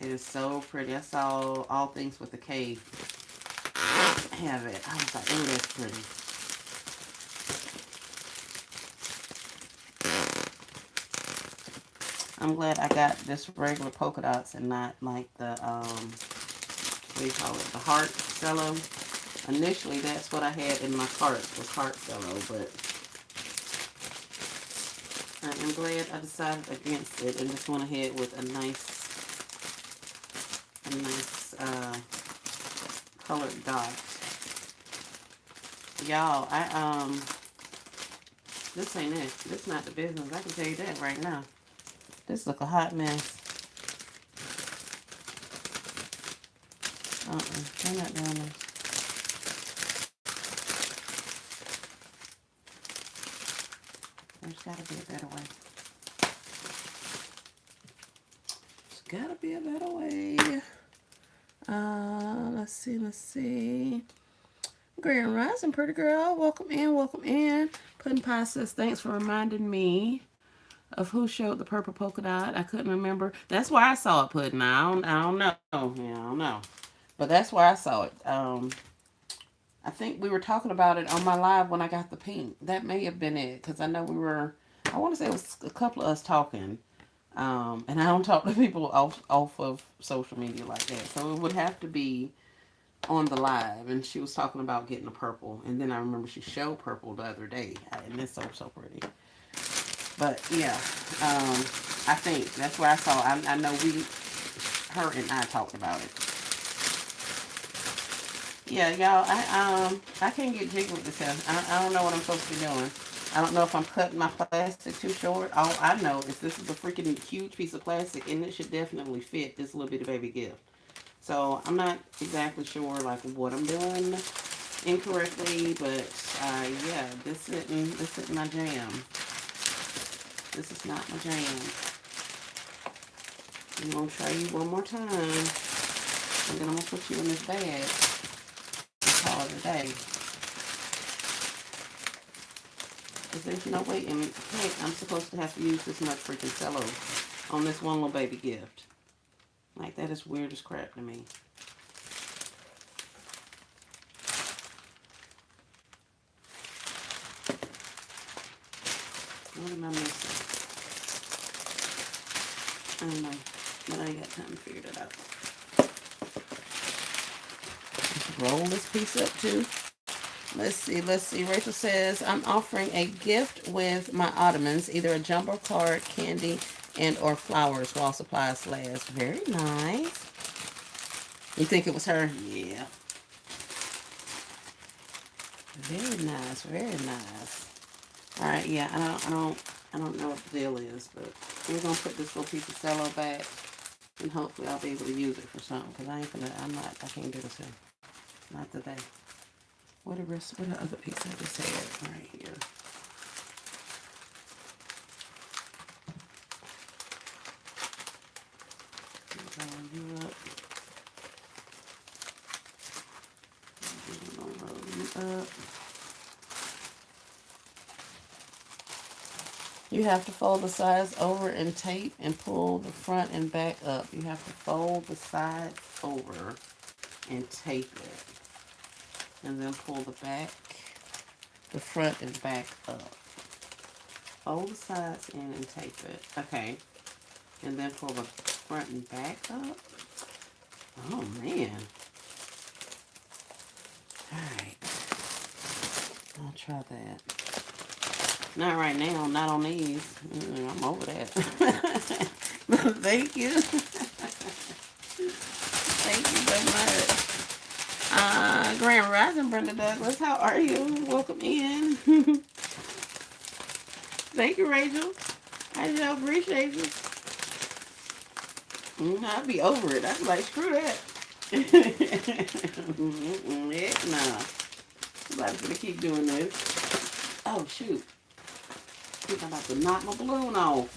It is so pretty. I saw All Things with the K have it. I was like, oh, that's pretty. I'm glad I got this regular polka dots and not like the, what do you call it, the heart cello. Initially, that's what I had in my cart, was heart cello, but I am glad I decided against it and just went ahead with a nice colored dot. Y'all, this ain't it. This not the business. I can tell you that right now. This look a hot mess. I'm not doing this. There's gotta be a better way. There's gotta be a better way. Let's see. Grand Rising, pretty girl. Welcome in. Pudding Pie says, thanks for reminding me of who showed the purple polka dot. I couldn't remember. That's where I saw it, Pudding. I don't know. Yeah, I don't know. But that's where I saw it. I think we were talking about it on my live when I got the pink. That may have been it, because I know I want to say it was a couple of us talking. And I don't talk to people off of social media like that. So it would have to be on the live, and she was talking about getting a purple. And then I remember she showed purple the other day, and it's so pretty. But yeah, I think that's where I saw it. I know her and I talked about it. Yeah, y'all, I can't get jiggy with this here. I don't know what I'm supposed to be doing. I don't know if I'm cutting my plastic too short. All I know is this is a freaking huge piece of plastic, and it should definitely fit this little bitty baby gift. So I'm not exactly sure like what I'm doing incorrectly, but yeah, this isn't my jam. This is not my jam. I'm gonna try you one more time, and then I'm gonna put you in this bag and call it a day. Because there's no way in heck I'm supposed to have to use this much freaking cello on this one little baby gift. Like, that is weird as crap to me. What am I missing? I don't know, but I ain't got time to figure that out. Roll this piece up too. Let's see. Rachel says, I'm offering a gift with my ottomans, either a jumbo card, candy, and or flowers while supplies last. Very nice. You think it was her? Yeah. Very nice. Very nice. All right. Yeah. I don't know what the deal is, but we're gonna put this little piece of cello back, and hopefully I'll be able to use it for something. Cause I can't do this here. Not today. What the other piece I just had right here? You up. Roll you up. You have to fold the sides over and tape and pull the front and back up. You have to fold the sides over and tape it. And then pull the front and back up. Fold the sides in and tape it. Okay. And then pull the front and back up. Oh, man. Alright. I'll try that. Not right now. Not on these. I'm over that. Thank you. Thank you so much. Grand Rising, Brenda Douglas. How are you? Welcome in. Thank you, Rachel. I so appreciate you. I'd be over it. I'd be like, screw that. Heck nah. I'm gonna keep doing this. Oh, shoot. I think I'm about to knock my balloon off.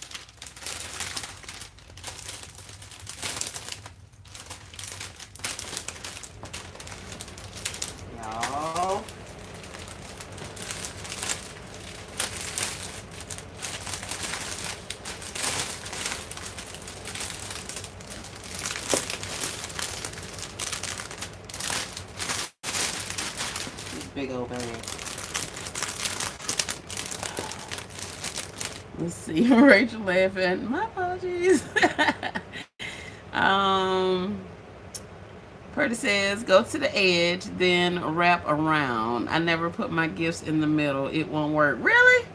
big old bag. Let's see. Rachel laughing. My apologies. um, Purdy says, go to the edge, then wrap around. I never put my gifts in the middle. It won't work. Really?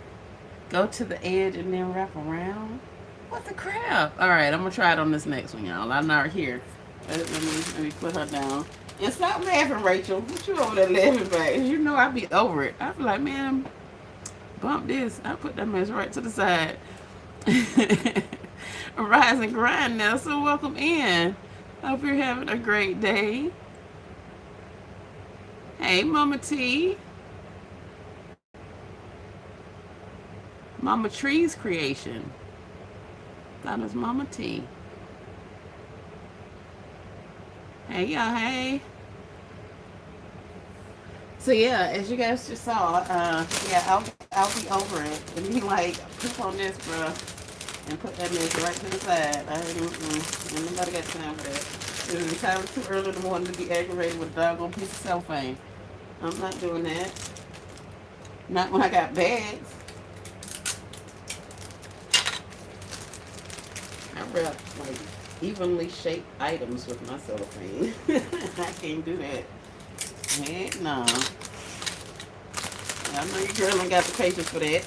Go to the edge and then wrap around? What the crap? All right, I'm going to try it on this next one, y'all. I'm not here. Let me put her down. And stop laughing, Rachel. What you over there laughing back? You know I be over it. I be like, man, bump this. I put that mess right to the side. Rise and grind now. So welcome in. Hope you're having a great day. Hey, Mama T. Mama Tree's creation. That is Mama T. Hey, y'all. Hey. So yeah, as you guys just saw, yeah, I'll be over it and be like, put on this, bro, and put that mess right to the side. Ain't nobody got time for that. It's entirely too early in the morning to be aggravated with a doggone piece of cellophane. I'm not doing that. Not when I got bags. I wrap like evenly shaped items with my cellophane. I can't do that. Heck no. I know your girl ain't got the patience for that.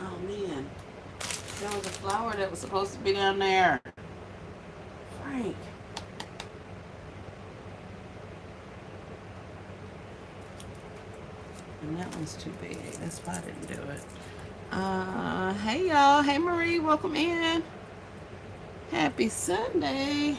Oh man. There was a flower that was supposed to be down there. Frank. And that one's too big. That's why I didn't do it. Hey y'all. Hey Marie, welcome in. Happy Sunday.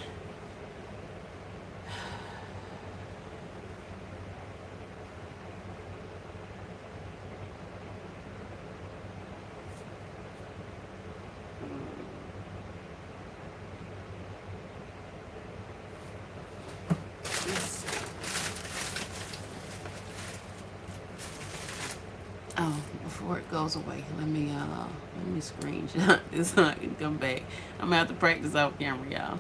Oh, before it goes away, let me screenshot this so I can come back. I'm gonna have to practice off camera, y'all.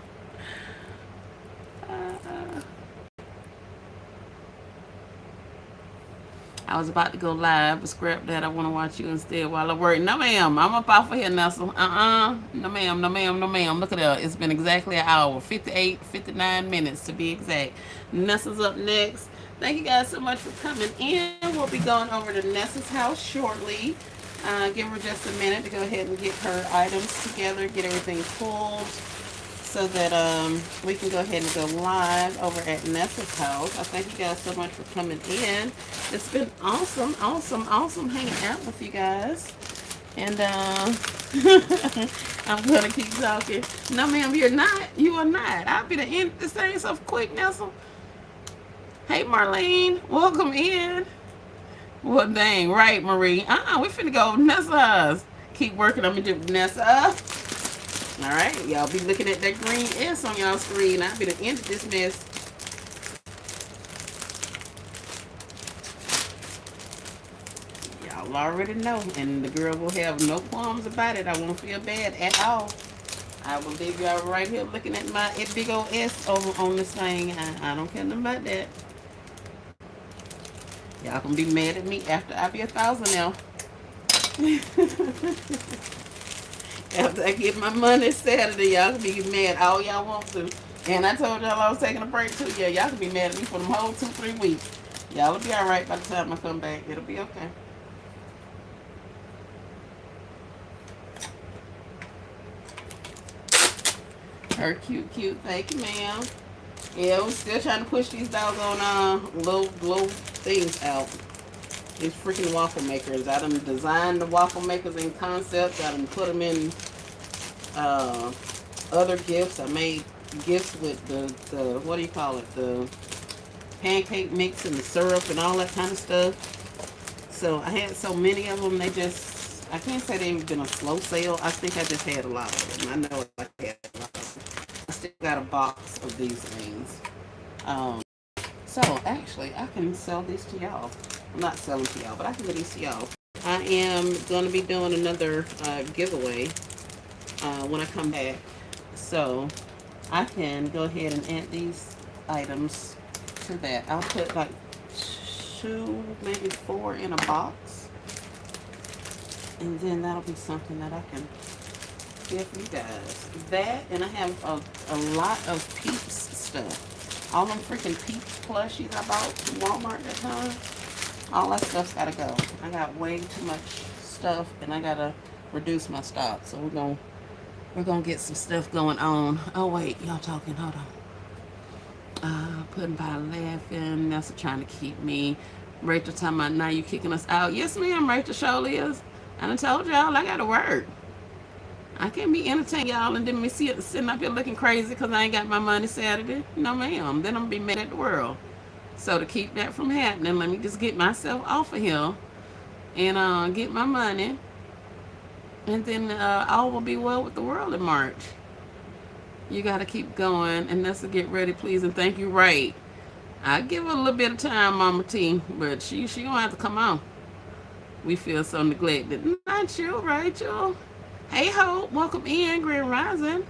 I was about to go live, but scrap that. I want to watch you instead while I work. No, ma'am. I'm up off of here, Nestle. No, ma'am. No, ma'am. No, ma'am. Look at that. It's been exactly an hour. 59 minutes to be exact. Nestle's up next. Thank you guys so much for coming in. We'll be going over to Nessa's house shortly. Give her just a minute to go ahead and get her items together, get everything pulled, so that we can go ahead and go live over at Nessa's house. I thank you guys so much for coming in. It's been awesome hanging out with you guys. And I'm gonna keep talking. No, ma'am, you're not. You are not. I'll be the end of this thing so quick, Nessa. Hey, Marlene, welcome in. Well, dang, right, Marie. We finna go Nessa's. Keep working on me, Nessa. All right, y'all be looking at that green S on y'all screen. I'll be the end of this mess. Y'all already know, and the girl will have no qualms about it. I won't feel bad at all. I will leave y'all right here looking at my big old S over on this thing. I don't care nothing about that. Y'all gonna be mad at me after I be 1,000 now. After I get my money Saturday, y'all can be mad all y'all want to. And I told y'all I was taking a break too. Yeah, y'all can be mad at me for the whole 2-3 weeks. Y'all will be alright by the time I come back. It'll be okay. Her cute. Thank you, ma'am. Yeah, we're still trying to push these doggone little things out. These freaking waffle makers. I done designed the waffle makers in concepts. I done put them in other gifts. I made gifts with the what do you call it? The pancake mix and the syrup and all that kind of stuff. So I had so many of them. They just, I can't say they've been a slow sale. I think I just had a lot of them. I know I had a lot of them. I still got a box of these things. So actually, I can sell these to y'all. I'm not selling to y'all, but I can give these to y'all. I am going to be doing another giveaway when I come back. So I can go ahead and add these items to that. I'll put like 2, maybe 4 in a box. And then that'll be something that I can give you guys. That, and I have a lot of Peeps stuff. All them freaking Peeps plushies I bought from Walmart that time. All that stuff's gotta go. I got way too much stuff, and I gotta reduce my stock. So we're gonna get some stuff going on. Oh wait, y'all talking? Hold on. Putting by laughing. That's trying to keep me. Rachel talking about now you kicking us out. Yes, ma'am. Rachel surely is. I done told y'all I gotta work. I can't be entertaining y'all and then me sitting up here looking crazy because I ain't got my money Saturday. No, ma'am. Then I'm gonna be mad at the world. So to keep that from happening, let me just get myself off of here and get my money, and then all will be well with the world in March. You gotta keep going, and that's to get ready, please, and thank you. Right. I give her a little bit of time, Mama T, but she gonna have to come on. We feel so neglected. Not you, Rachel. Hey, Hope. Welcome in, Grand Rising.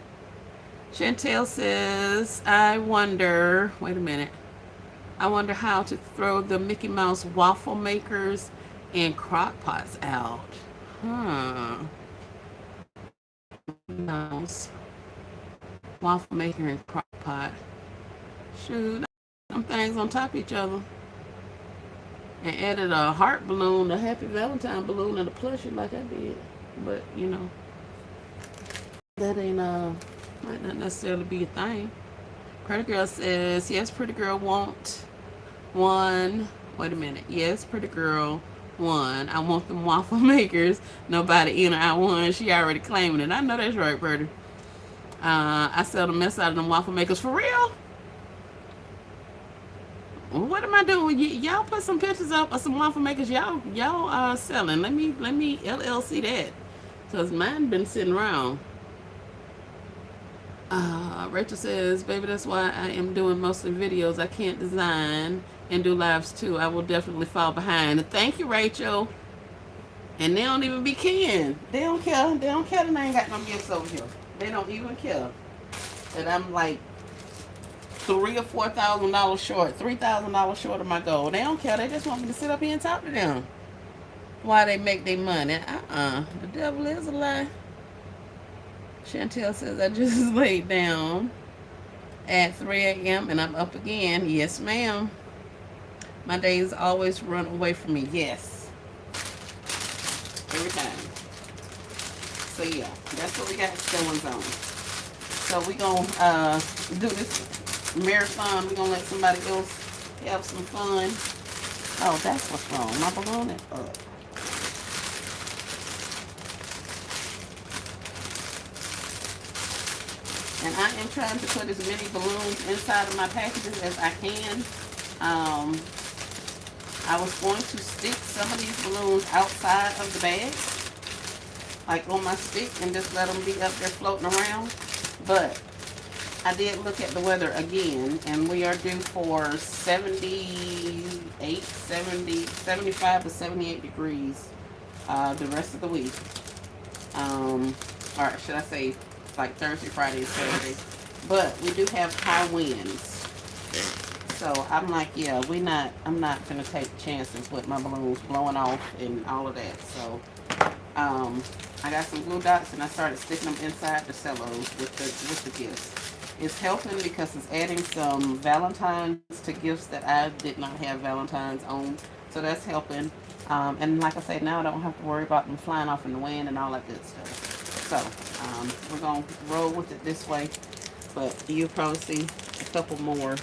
Chantel says, I wonder, wait a minute. I wonder how to throw the Mickey Mouse waffle makers and crock pots out. Mouse waffle maker and crock pot. Shoot, some things on top of each other. And added a heart balloon, a happy Valentine balloon, and a plushie like I did. But you know, that ain't might not necessarily be a thing. Pretty Girl says, yes, Pretty Girl want one. Wait a minute. Yes, Pretty Girl one. I want them waffle makers. Nobody in I won. She already claiming it. I know that's right, Pretty. I sell the mess out of them waffle makers for real. What am I doing? Y'all put some pictures up of some waffle makers y'all selling. Let me LLC that, cause mine been sitting around. Rachel says, baby, that's why I am doing mostly videos. I can't design and do lives too. I will definitely fall behind. And thank you, Rachel. And they don't even be caring. They don't care. They don't care that I ain't got no gifts over here. They don't even care that I'm like $3,000 or $4,000 short, $3,000 short of my goal. They don't care. They just want me to sit up here and talk to them. Why they make their money? The devil is a lie. Chantel says, I just laid down at 3 a.m. and I'm up again. Yes, ma'am. My days always run away from me. Yes. Every time. So, yeah. That's what we got going on. So, we're going to do this marathon. We're going to let somebody else have some fun. Oh, that's what's wrong. My balloon is up. And I am trying to put as many balloons inside of my packages as I can. I was going to stick some of these balloons outside of the bag, like on my stick, and just let them be up there floating around. But I did look at the weather again, and we are due for 75 to 78 degrees the rest of the week. Or should I say like Thursday, Friday, and Saturday. But we do have high winds. So I'm like, yeah, I'm not gonna take chances with my balloons blowing off and all of that. So I got some glue dots and I started sticking them inside the cellos with the gifts. It's helping because it's adding some Valentine's to gifts that I did not have Valentine's on. So that's helping. And like I said, now I don't have to worry about them flying off in the wind and all that good stuff. So we're going to roll with it this way. But you'll probably see a couple more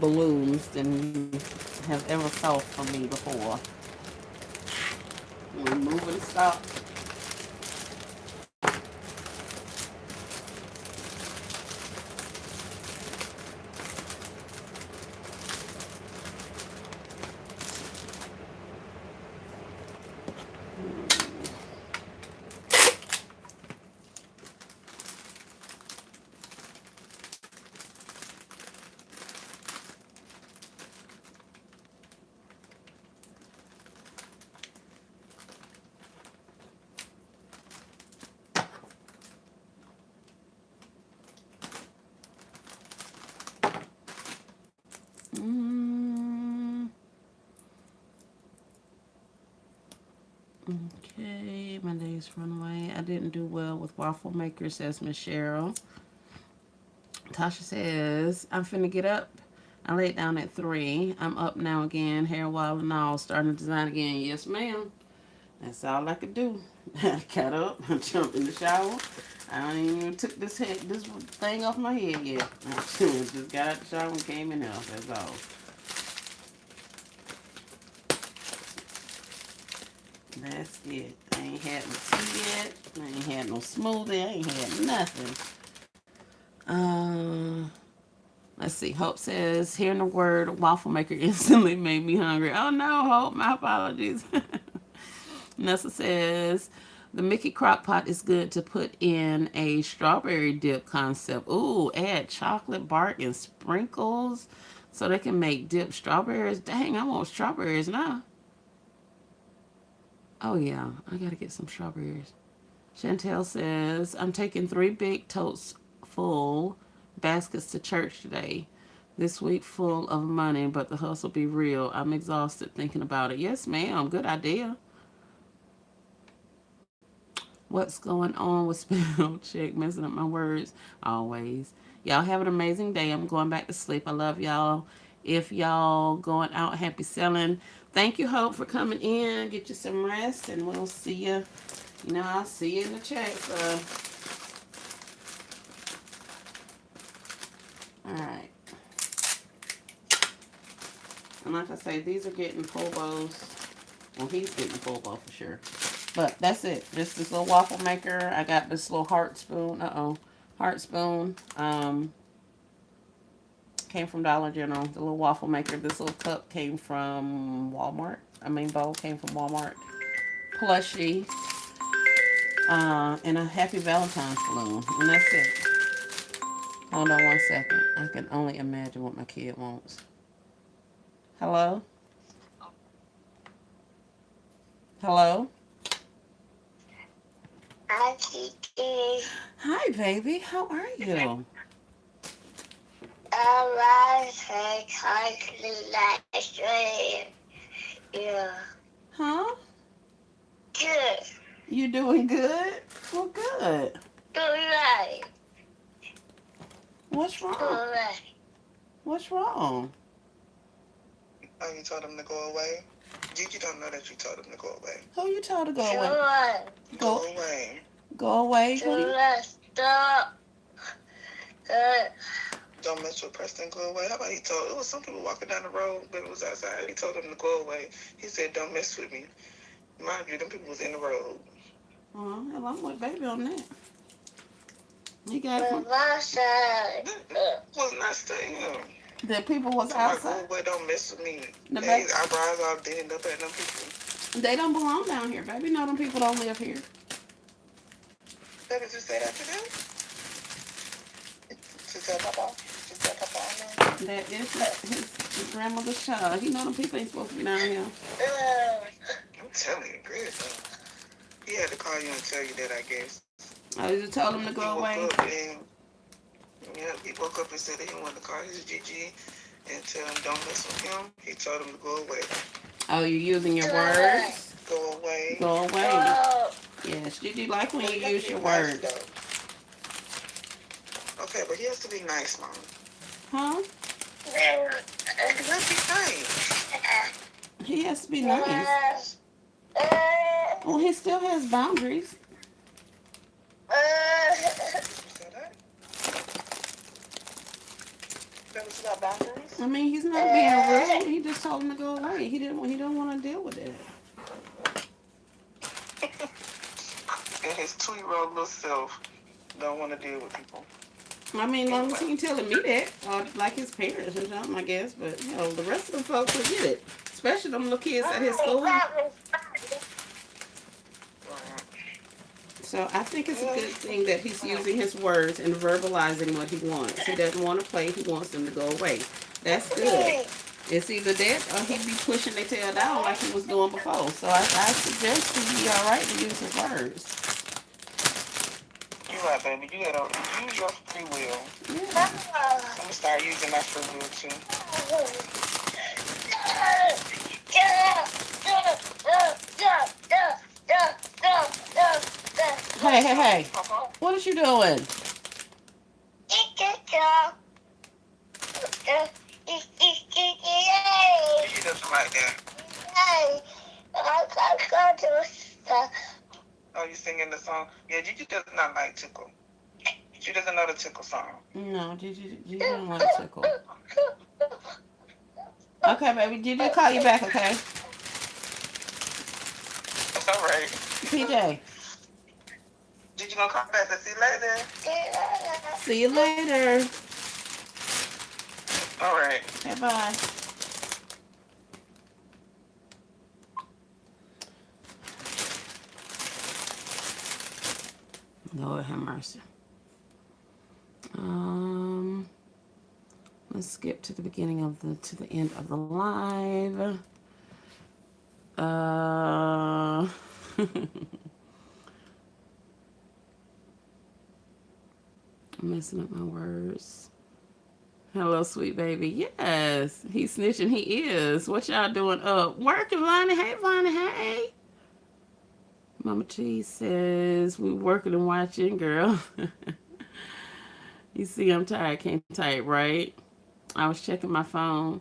balloons than you have ever saw from me before. We're moving stop. Okay, my days run away. I didn't do well with waffle maker, says Miss Cheryl. Tasha says, I'm finna get up. I laid down at 3. I'm up now again, hair wild and all, starting to design again. Yes, ma'am. That's all I could do. I got up, I jumped in the shower. I ain't even took this thing off my head yet. I just got out the shower and came in here. That's all. That's it. I ain't had no tea yet. I ain't had no smoothie. I ain't had nothing. Uh, let's see. Hope says, hearing the word waffle maker instantly made me hungry. Oh no, Hope. My apologies. Nessa says, the Mickey crock pot is good to put in a strawberry dip concept. Ooh, add chocolate bark and sprinkles so they can make dip strawberries. Dang, I want strawberries now. Oh yeah, I gotta get some strawberries. Chantel says, I'm taking 3 big totes full baskets to church today. This week full of money, but the hustle be real. I'm exhausted thinking about it. Yes, ma'am. Good idea. What's going on with spell check? Messing up my words. Always. Y'all have an amazing day. I'm going back to sleep. I love y'all. If y'all going out, happy selling. Thank you, Hope, for coming in. Get you some rest, and we'll see you. You know, I'll see you in the chat. So, all right. And like I say, these are getting full bows. Well, he's getting full bow for sure. But that's it. Just this little waffle maker. I got this little heart spoon. Heart spoon. Came from Dollar General. The little waffle maker. This little cup came from Walmart. Bowl came from Walmart. Plushie. And a Happy Valentine's balloon. And that's it. Hold on one second. I can only imagine what my kid wants. Hello? Hello? Hi, Kiki. Hi, baby. How are you? I last year. Yeah. Huh? Good. You doing good? Well, good. Right. What's wrong? Right. What's wrong? Oh, you told him to go away? You don't know that you told him to go away. Who you told to go away? Sure. Go away. Go away. Who you... Stop. Don't mess with Preston, go away. How about he told, it was some people walking down the road, but it was outside. He told them to go away. He said, don't mess with me. Mind you, them people was in the road. Hell, I'm with baby on that. He got it from... That was not staying him. The people was outside. Go away, don't mess with me. The His eyebrows all dinged up at them people. They don't belong down here, baby. No, them people don't live here. Baby, just say that to them. To tell Papa. That is his grandmother's child. You know them people ain't supposed to be down here. I'm telling you, Chris. He had to call you and tell you that, I guess. I just told him to go away. He woke up and said that he wanted to call his Gigi and tell him don't mess with him. He told him to go away. Oh, you're using your words? Go away. Go away. Yes, Gigi like when you use your words. Okay, but he has to be nice, Mom. Huh? He has to be nice. He has to be nice. Well, he still has boundaries. I mean, he's not being rude. He just told him to go away. He don't want to deal with it. And his 2-year-old little self don't want to deal with people. I mean, long as he can tell me that, or like his parents or something, I guess. But you know, the rest of the folks will get it, especially them little kids at his school. So I think it's a good thing that he's using his words and verbalizing what he wants. He doesn't want to play. He wants them to go away. That's good. It's either that or he'd be pushing their tail down like he was doing before. So I suggest he'd be all right to use his words. You're right, baby. You gotta use your free will. Yeah. I'm gonna start using my free will too. Hey. What is you doing? She doesn't like that. Oh, you singing the song? Yeah, Gigi does not like Tickle. She doesn't know the Tickle song. No, Gigi don't like tickle. Okay, baby. Gigi will call you back, okay? It's all right. PJ. Gigi gonna come back and see you later. See you later. All right. Okay, bye. Lord have mercy. Let's skip to the beginning of to the end of the live. I'm messing up my words. Hello, sweet baby. Yes, he's snitching. He is. What y'all doing up? Working, Vonnie. Hey, Vonnie. Hey. Mama T says we working and watching, girl. You see, I'm tired. Can't type, right? I was checking my phone.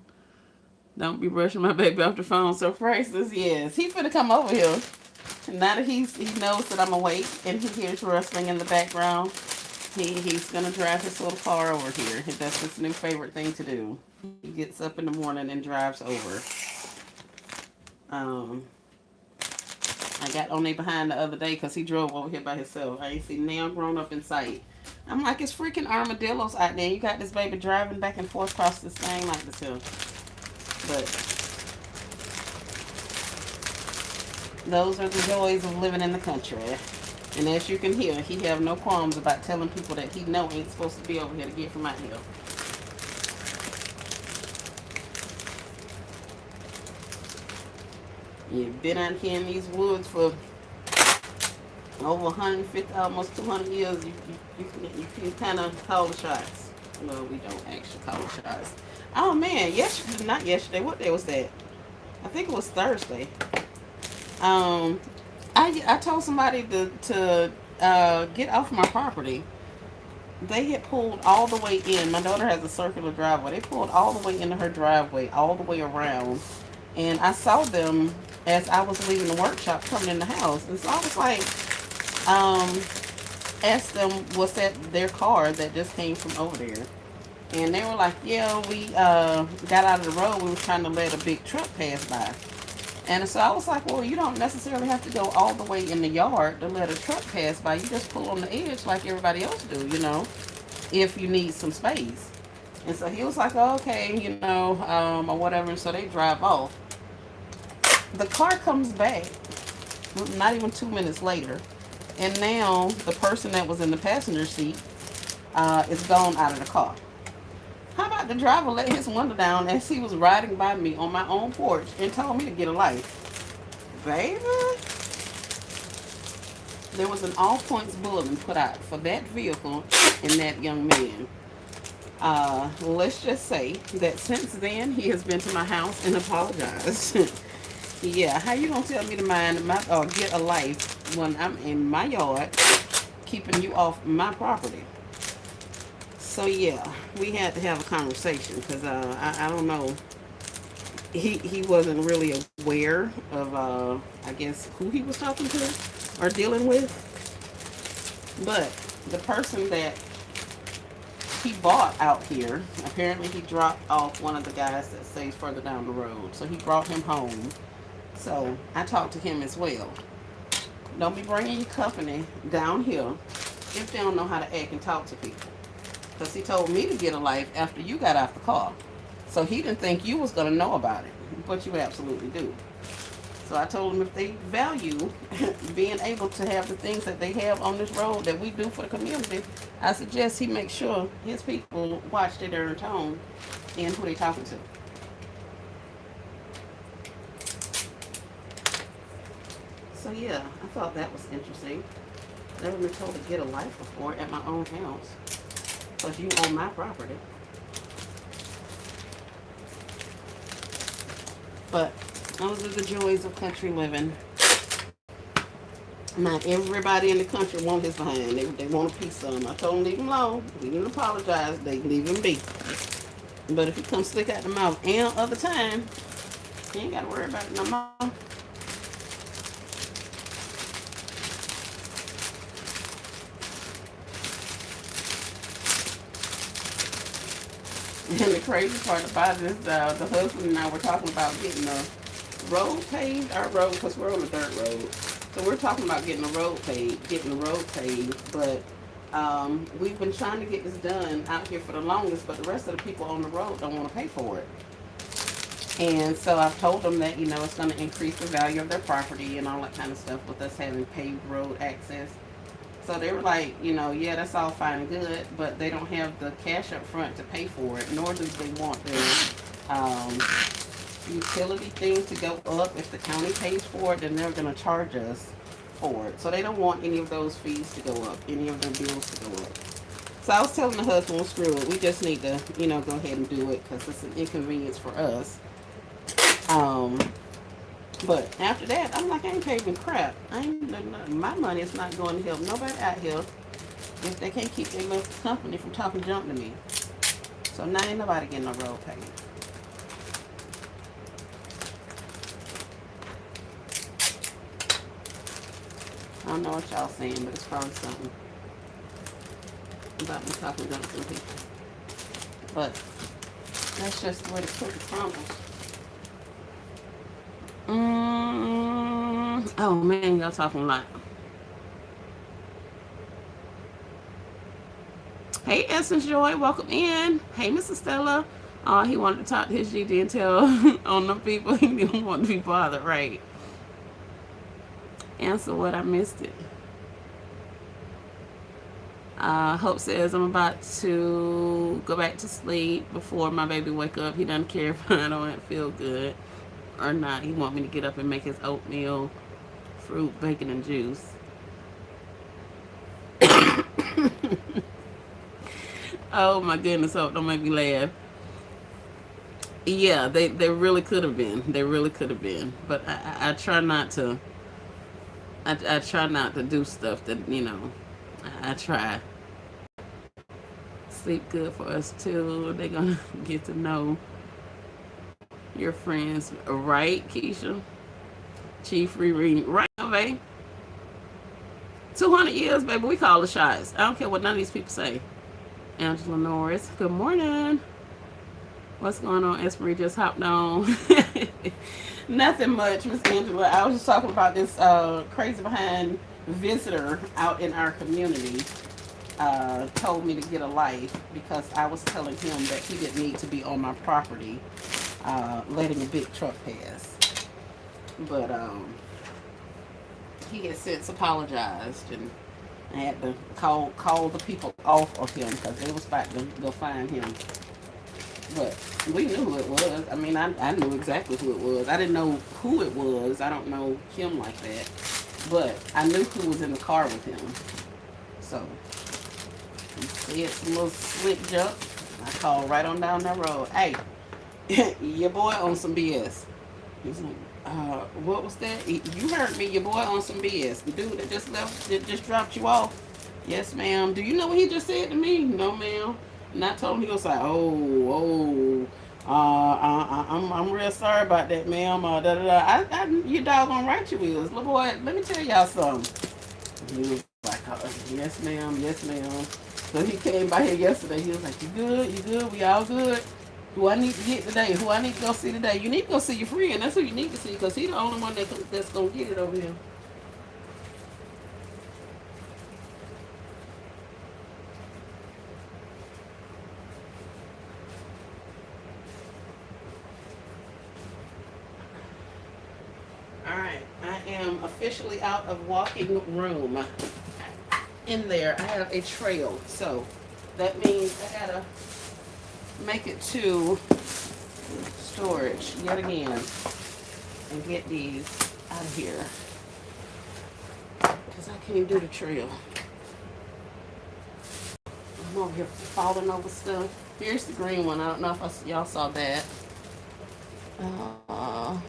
Don't be brushing my baby off the phone. So Francis, yes, he finna come over here. Now that he knows that I'm awake and he hears rustling in the background, he's gonna drive his little car over here. That's his new favorite thing to do. He gets up in the morning and drives over. I got on there behind the other day because he drove over here by himself. I ain't seen now grown up in sight. I'm like, it's freaking armadillos out there. You got this baby driving back and forth across this thing like this hill. But those are the joys of living in the country. And as you can hear, he have no qualms about telling people that he know ain't supposed to be over here to get from out here. You've been out here in these woods for over 150, almost 200 years. You can kind of call the shots. Well, we don't actually call the shots. Oh man, yesterday, not yesterday. What day was that? I think it was Thursday. I told somebody to get off my property. They had pulled all the way in. My daughter has a circular driveway. They pulled all the way into her driveway, all the way around. And I saw them as I was leaving the workshop coming in the house. And so I was like, asked them, was that their car that just came from over there? And they were like, yeah, we got out of the road. We were trying to let a big truck pass by. And so I was like, well, you don't necessarily have to go all the way in the yard to let a truck pass by. You just pull on the edge like everybody else do, you know, if you need some space. And so he was like, oh, okay, you know, or whatever. And so they drive off. The car comes back, not even 2 minutes later. And now the person that was in the passenger seat is gone out of the car. How about the driver let his window down as he was riding by me on my own porch and told me to get a life? Baby. There was an all points bulletin put out for that vehicle and that young man. Let's just say that since then he has been to my house and apologized. Yeah, how you gonna tell me to mind my or get a life when I'm in my yard keeping you off my property? So yeah, we had to have a conversation because I don't know. He wasn't really aware of I guess who he was talking to or dealing with. But the person that he bought out here, apparently he dropped off one of the guys that stays further down the road. So he brought him home. So I talked to him as well. Don't be bringing your company down here if they don't know how to act and talk to people. Because he told me to get a life after you got out the car. So he didn't think you was going to know about it. But you absolutely do. So I told him if they value being able to have the things that they have on this road that we do for the community, I suggest he make sure his people watch their darn tone and who they talking to. So yeah, I thought that was interesting. Never been told to get a life before at my own house. Because you own my property. But those are the joys of country living. Not everybody in the country want his behind. They want a piece of him. I told him leave him alone. He didn't apologize. They leave him be. But if he comes slick out the mouth and other time, you ain't got to worry about it no more. And the crazy part about this, the husband and I were talking about getting the road paved, our road, because we're on a dirt road. So we're talking about getting the road paved, but we've been trying to get this done out here for the longest, but the rest of the people on the road don't want to pay for it. And so I've told them that, it's going to increase the value of their property and all that kind of stuff with us having paved road access. So they were like, yeah, that's all fine and good, but they don't have the cash up front to pay for it, nor do they want their utility things to go up. If the county pays for it, then they're going to charge us for it. So they don't want any of those fees to go up, any of their bills to go up. So I was telling the husband, well, screw it. We just need to, go ahead and do it because it's an inconvenience for us. But after that, I'm like, I ain't paying crap. My money is not going to help nobody out here if they can't keep their little company from talking junk to me. So now ain't nobody getting no road payment. I don't know what y'all saying, but it's probably something about me talking junk to people. But that's just the way the cookie crumbles. Oh man, y'all talking a lot. Hey Essence Joy, welcome in. Hey Mrs. Stella. He wanted to talk to his GD and tell on the people he didn't want to be bothered, right? Answer what? I missed it. Hope says I'm about to go back to sleep before my baby wake up. He doesn't care if I don't feel good or not. He want me to get up and make his oatmeal, fruit, bacon, and juice. Oh my goodness, Hope, don't make me laugh. Yeah, they really could have been. They really could have been. But I try not to. I try not to do stuff that, I try. Sleep good for us too. They're gonna get to know your friends, right, Keisha? Chief Riri, right, baby. 200 years, baby. We call the shots. I don't care what none of these people say. Angela Norris, good morning. What's going on? Esprit just hopped on. Nothing much, Miss Angela. I was just talking about this crazy behind visitor out in our community. Told me to get a life because I was telling him that he didn't need to be on my property, letting a big truck pass. But he has since apologized, and I had to call the people off of him because they was about to go find him. But we knew who it was. I mean, I knew exactly who it was. I didn't know who it was. I don't know him like that. But I knew who was in the car with him. So, he said some little slick jump. I called right on down that road. Hey, your boy on some BS. He's like, what was that? You heard me. Your boy on some BS. The dude that just left, that just dropped you off. Yes, ma'am. Do you know what he just said to me? No, ma'am. And I told him, he was like, I'm real sorry about that, ma'am. You doggone right you is. Little boy, let me tell y'all something. And he was like, yes, ma'am, yes, ma'am. So he came by here yesterday. He was like, you good, we all good. Who I need to get today? Who I need to go see today? You need to go see your friend. That's who you need to see because he's the only one that's going to get it over here. Alright, I am officially out of walking room. In there, I have a trail. So, that means I gotta make it to storage yet again and get these out of here because I can't do the trail. I'm over here falling over stuff. Here's the green one. I don't know if y'all saw that.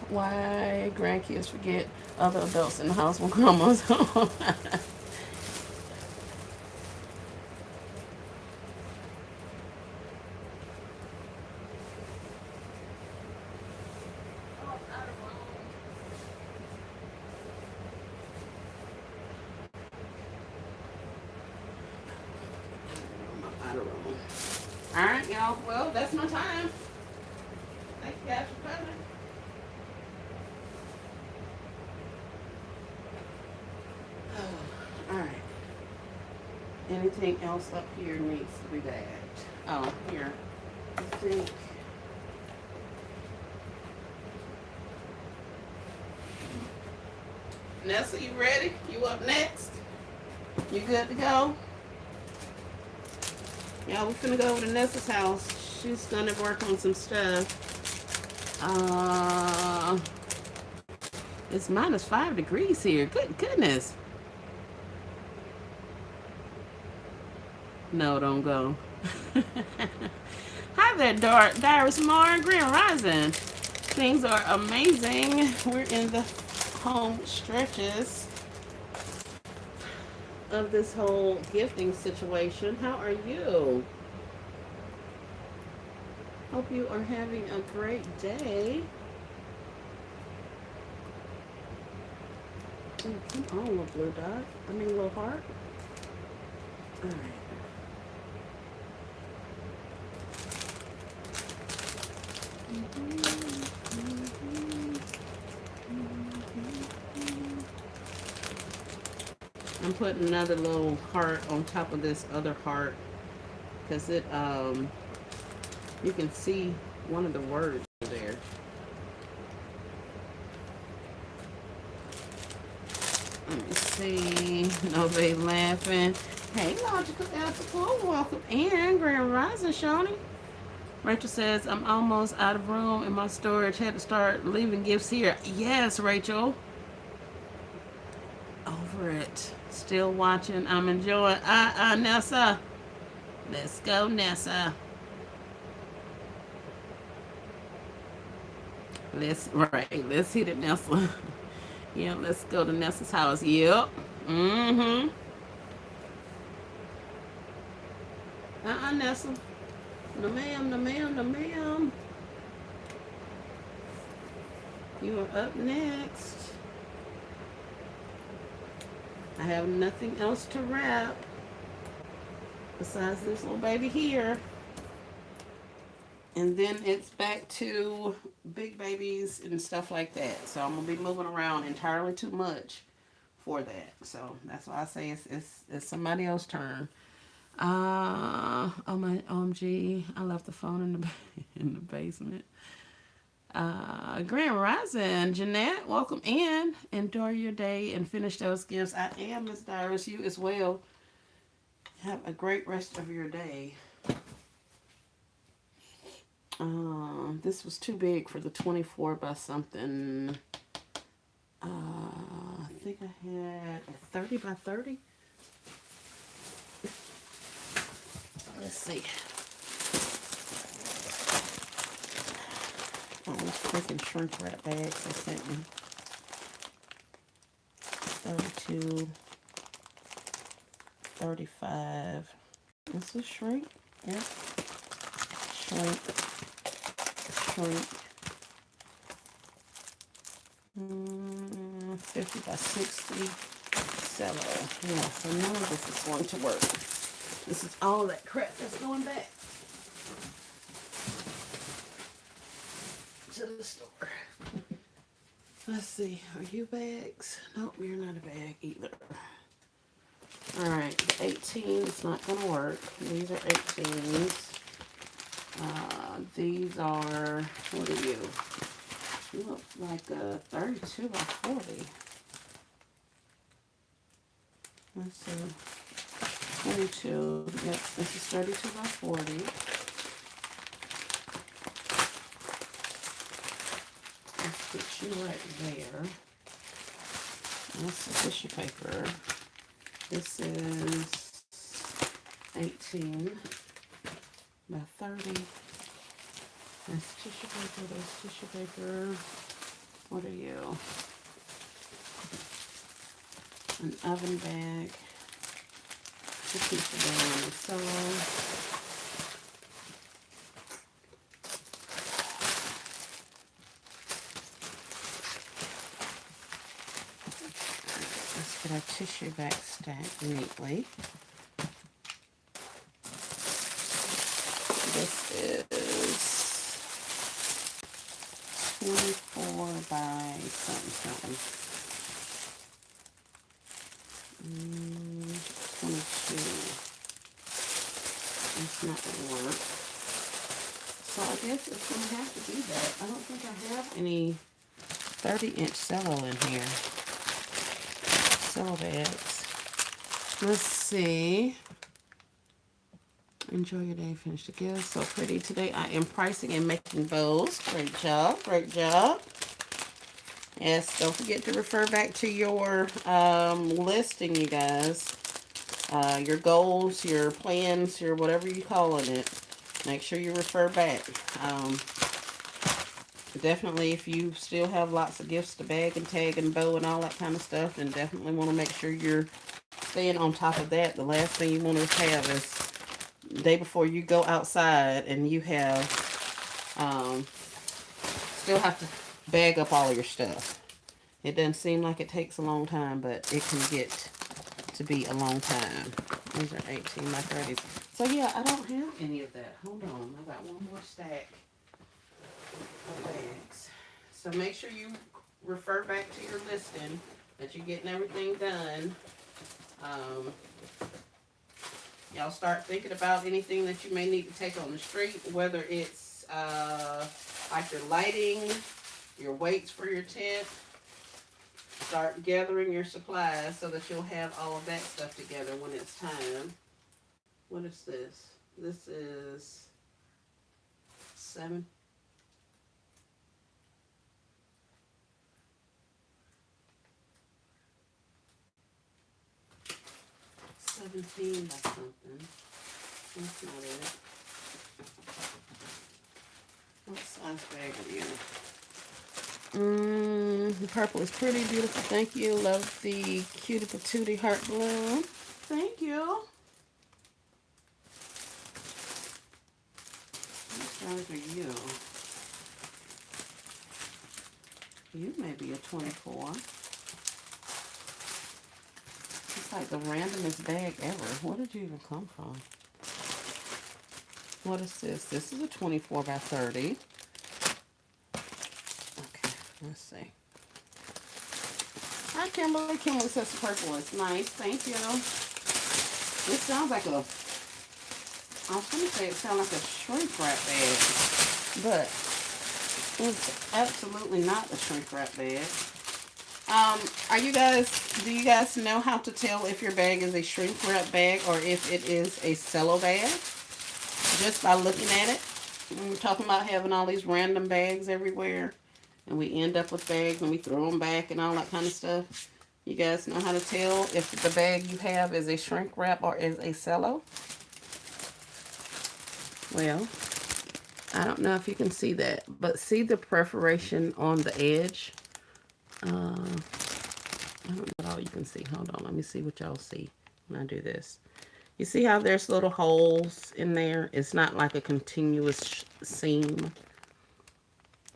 Why grandkids forget other adults in the house when grandma's home? All right, y'all. Well, that's my time. Thank you guys for coming. All right. Anything else up here needs to be bagged? Oh, here. I think. Nessa, you ready? You up next? You good to go? Yeah, we're finna go over to Nessa's house. She's gonna work on some stuff. Uh, it's -5 degrees here. Good goodness. No, don't go. Hi there, Darius Moore, Grand Rising. Things are amazing. We're in the home stretches of this whole gifting situation. How are you? Hope you are having a great day. Oh, come on, little blue dot. I mean, little heart. All right. I'm putting another little heart on top of this other heart because you can see one of the words there. Let me see. Nobody laughing. Hey, Logical Ethical, welcome in. Grand Rising, Shawnee. Rachel says, I'm almost out of room in my storage. Had to start leaving gifts here. Yes, Rachel. Over it. Still watching. I'm enjoying. Nessa. Let's go, Nessa. Let's hit it, Nessa. Yeah, let's go to Nessa's house. Yep. Mm-hmm. Nessa. No ma'am, no ma'am, no ma'am. You are up next. I have nothing else to wrap besides this little baby here. And then it's back to big babies and stuff like that. So I'm going to be moving around entirely too much for that. So that's why I say it's somebody else's turn. Oh my OMG, I left the phone in the basement. Grand Rising, Jeanette, welcome in. Enjoy your day and finish those gifts. I am, Miss Dyrus, you as well. Have a great rest of your day. This was too big for the 24 by something. I think I had a 30 by 30. Let's see. Oh, these freaking shrink wrap bags they sent me. 32, 35. This is shrink. Yep. Shrink. Shrink. 50 by 60. Cello. Yeah, so none of this is going to work. This is all that crap that's going back to the store. Let's see. Are you bags? Nope, you're not a bag either. Alright, the 18 is not going to work. These are 18s. These are, what are you? You look like a 32 by 40. Let's see. 22. Yep, this is 32 by 40. Let's put you right there. That's the tissue paper. This is 18 by 30. That's tissue paper, that's tissue paper. What are you? An oven bag to keep the dough on the stove. Let's get our tissue back stacked neatly. This is 24 by something. 22. It's not gonna work. So I guess it's gonna have to be that. I don't think I have any 30-inch cello in here. Cello bags. Let's see. Enjoy your day. Finish the gift. So pretty today. I am pricing and making bows. Great job. Great job. Yes, don't forget to refer back to your listing, you guys. Your goals, your plans, your whatever you're calling it. Make sure you refer back. Definitely, if you still have lots of gifts to bag and tag and bow and all that kind of stuff, then definitely want to make sure you're staying on top of that. The last thing you want to have is the day before you go outside and you have still have to bag up all of your stuff. It doesn't seem like it takes a long time, but it can get to be a long time. These are 18 by 30s. So yeah, I don't have any of that. Hold on, I got one more stack of bags. So make sure you refer back to your listing that you're getting everything done. Y'all start thinking about anything that you may need to take on the street, whether it's like your lighting, your weights for your tent. Start gathering your supplies so that you'll have all of that stuff together when it's time. What is this? This is 7. 17 by something. That's not it. What size bag are you? The purple is pretty beautiful. Thank you. Love the cutie patootie heart balloon. Thank you. What size are you? You may be a 24. It's like the randomest bag ever. Where did you even come from? What is this? This is a 24 by 30. Okay, let's see. Hi, Kimberly. Kimberly says the purple is nice. Thank you. This sounds like a, I was going to say it sounds like a shrink wrap bag, but it's absolutely not a shrink wrap bag. Do you guys know how to tell if your bag is a shrink wrap bag or if it is a cello bag? Just by looking at it. We're talking about having all these random bags everywhere, and we end up with bags and we throw them back and all that kind of stuff. You guys know how to tell if the bag you have is a shrink wrap or is a cello? Well, I don't know if you can see that, but see the perforation on the edge? I don't know what all you can see. Hold on, let me see what y'all see when I do this. You see how there's little holes in there? It's not like a continuous seam.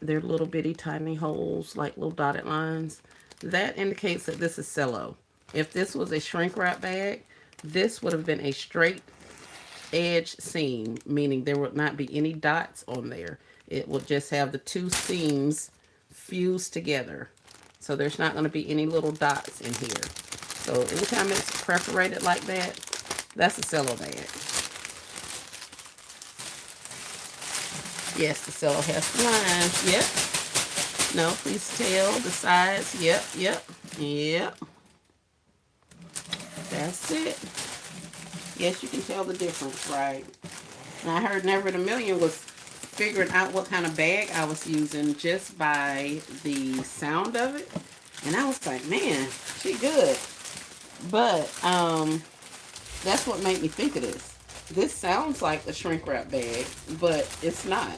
They're little bitty tiny holes, like little dotted lines. That indicates that this is cello. If this was a shrink wrap bag, this would have been a straight edge seam, meaning there would not be any dots on there. It will just have the two seams fused together. So there's not going to be any little dots in here. So anytime it's perforated like that, that's a cello bag. Yes, the cello has the lines. Yep. No, please tell the sides. Yep. That's it. Yes, you can tell the difference, right? And I heard Never in a Million was figuring out what kind of bag I was using just by the sound of it. And I was like, man, she good. But, that's what made me think of this. This sounds like a shrink wrap bag, but it's not.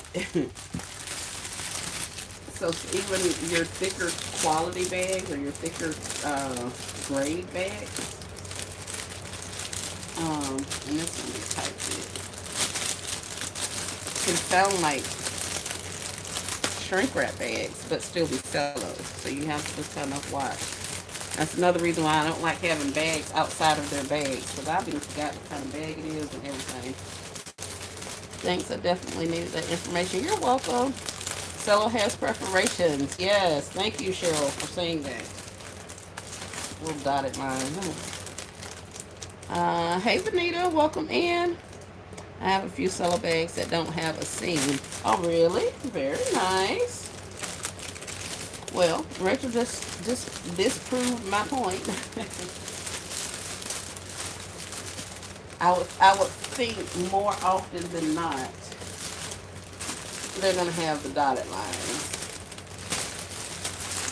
So even your thicker quality bags or your thicker grade bags, and this one is tight fit, can sound like shrink wrap bags, but still be cellos. So you have to just kind of watch. That's another reason why I don't like having bags outside of their bags, because I've even forgot what kind of bag it is and everything. Thanks, I definitely needed that information. You're welcome. Cello has perforations. Yes, thank you, Cheryl, for saying that. Little dotted line. Hey, Benita, welcome in. I have a few cello bags that don't have a seam. Oh, really? Very nice. Well, Rachel just disproved my point. I would think more often than not they're gonna have the dotted lines.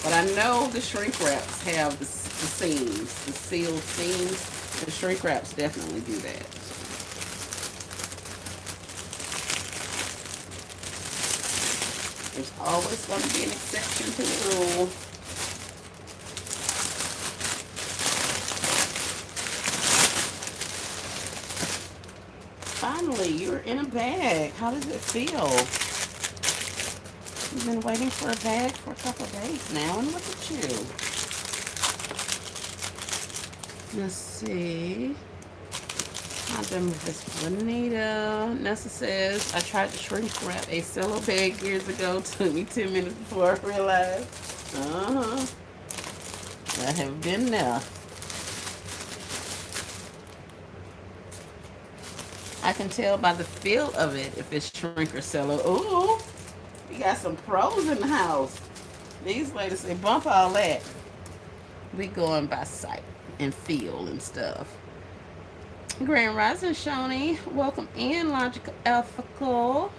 But I know the shrink wraps have the seams, the sealed seams. The shrink wraps definitely do that. There's always going to be an exception to the rule. Finally, you're in a bag. How does it feel? You've been waiting for a bag for a couple of days now, and look at you. Let's see. I'm done with this. Bonita. Nessa says, I tried to shrink wrap a cello bag years ago. Took me 10 minutes before I realized. I have been there. I can tell by the feel of it if it's shrink or cello. Ooh, we got some pros in the house. These ladies say, bump all that. We going by sight and feel and stuff. Grand Rising, Shoni. Welcome in, Logical Ethical.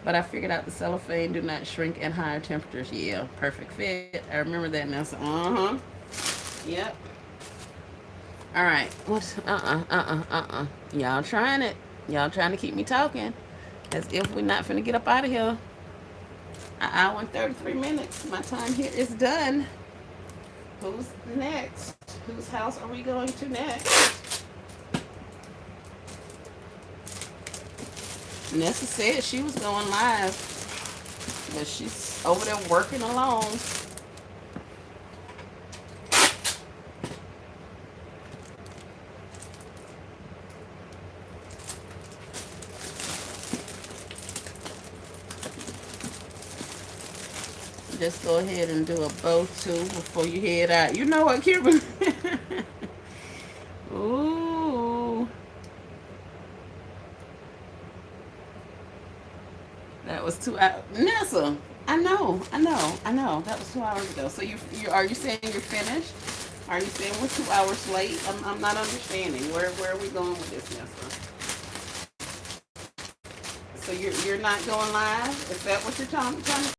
But I figured out the cellophane do not shrink at higher temperatures. Yeah, perfect fit. I remember that now. So, Yep. All right. What's Y'all trying it. Y'all trying to keep me talking. As if we're not finna get up out of here. An hour and 33 minutes. My time here is done. Who's next? Whose house are we going to next? Nessa said she was going live, but she's over there working alone. Just go ahead and do a bow too before you head out. You know what, Cuban? Ooh. That was 2 hours. Nessa, I know. That was 2 hours ago. So are you saying you're finished? Are you saying we're 2 hours late? I'm not understanding. Where are we going with this, Nessa? So you're not going live? Is that what you're trying to?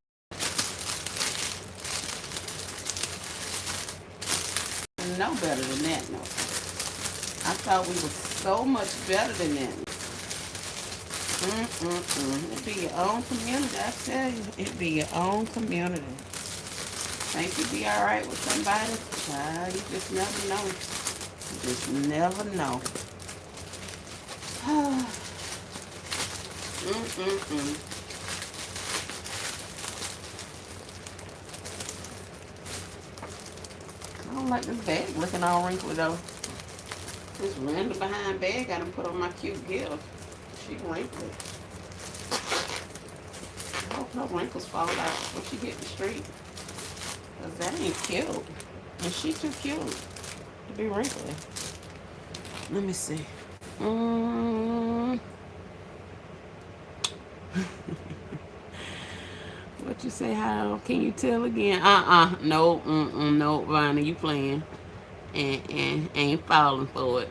No better than that, no. I thought we were so much better than that. It'd be your own community, I tell you. It'd be your own community. Think you'd be alright with somebody? Child, you just never know. You just never know. I don't like this bag looking all wrinkly though. This random behind bag I done put on my cute gift. She wrinkled. I hope no wrinkles fall out when she hit the street. Cause that ain't cute. And she too cute to be wrinkly. Let me see. What you say, how? Can you tell again? No, no, Vonnie, you playing. And ain't falling for it.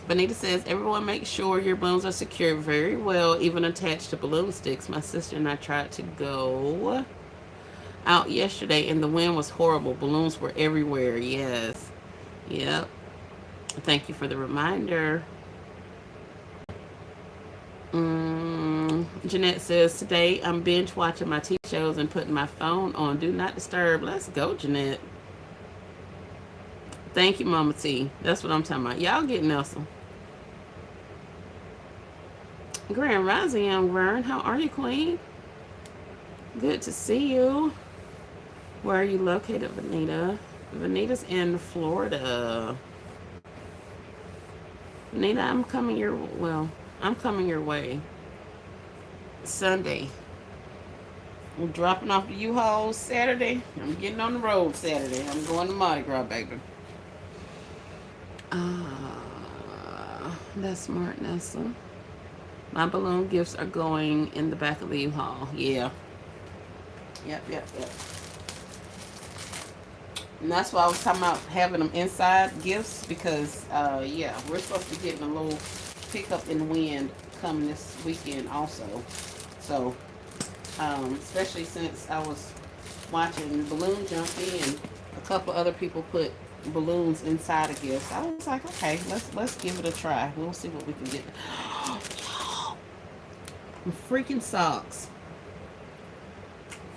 Bonita says, everyone make sure your balloons are secured very well, even attached to balloon sticks. My sister and I tried to go out yesterday and the wind was horrible. Balloons were everywhere. Yes. Yep. Thank you for the reminder. Jeanette says, today I'm binge watching my TV shows and putting my phone on Do Not Disturb. Let's go, Jeanette. Thank you, Mama T. That's what I'm talking about. Y'all get Nelson. Grand Rising, young Vern. How are you, Queen? Good to see you. Where are you located, Vanita? Vanita's in Florida. Vanita, I'm coming your way. Sunday. I'm dropping off the U-Haul Saturday. I'm getting on the road Saturday. I'm going to Mardi Gras, baby. That's smart, Nessa. My balloon gifts are going in the back of the U-Haul. Yeah. Yep. And that's why I was talking about having them inside gifts because, yeah, we're supposed to be getting a little pickup in wind coming this weekend also. So, especially since I was watching Balloon Junkie and a couple other people put balloons inside of gifts. I was like, okay, let's give it a try. We'll see what we can get. Freaking socks.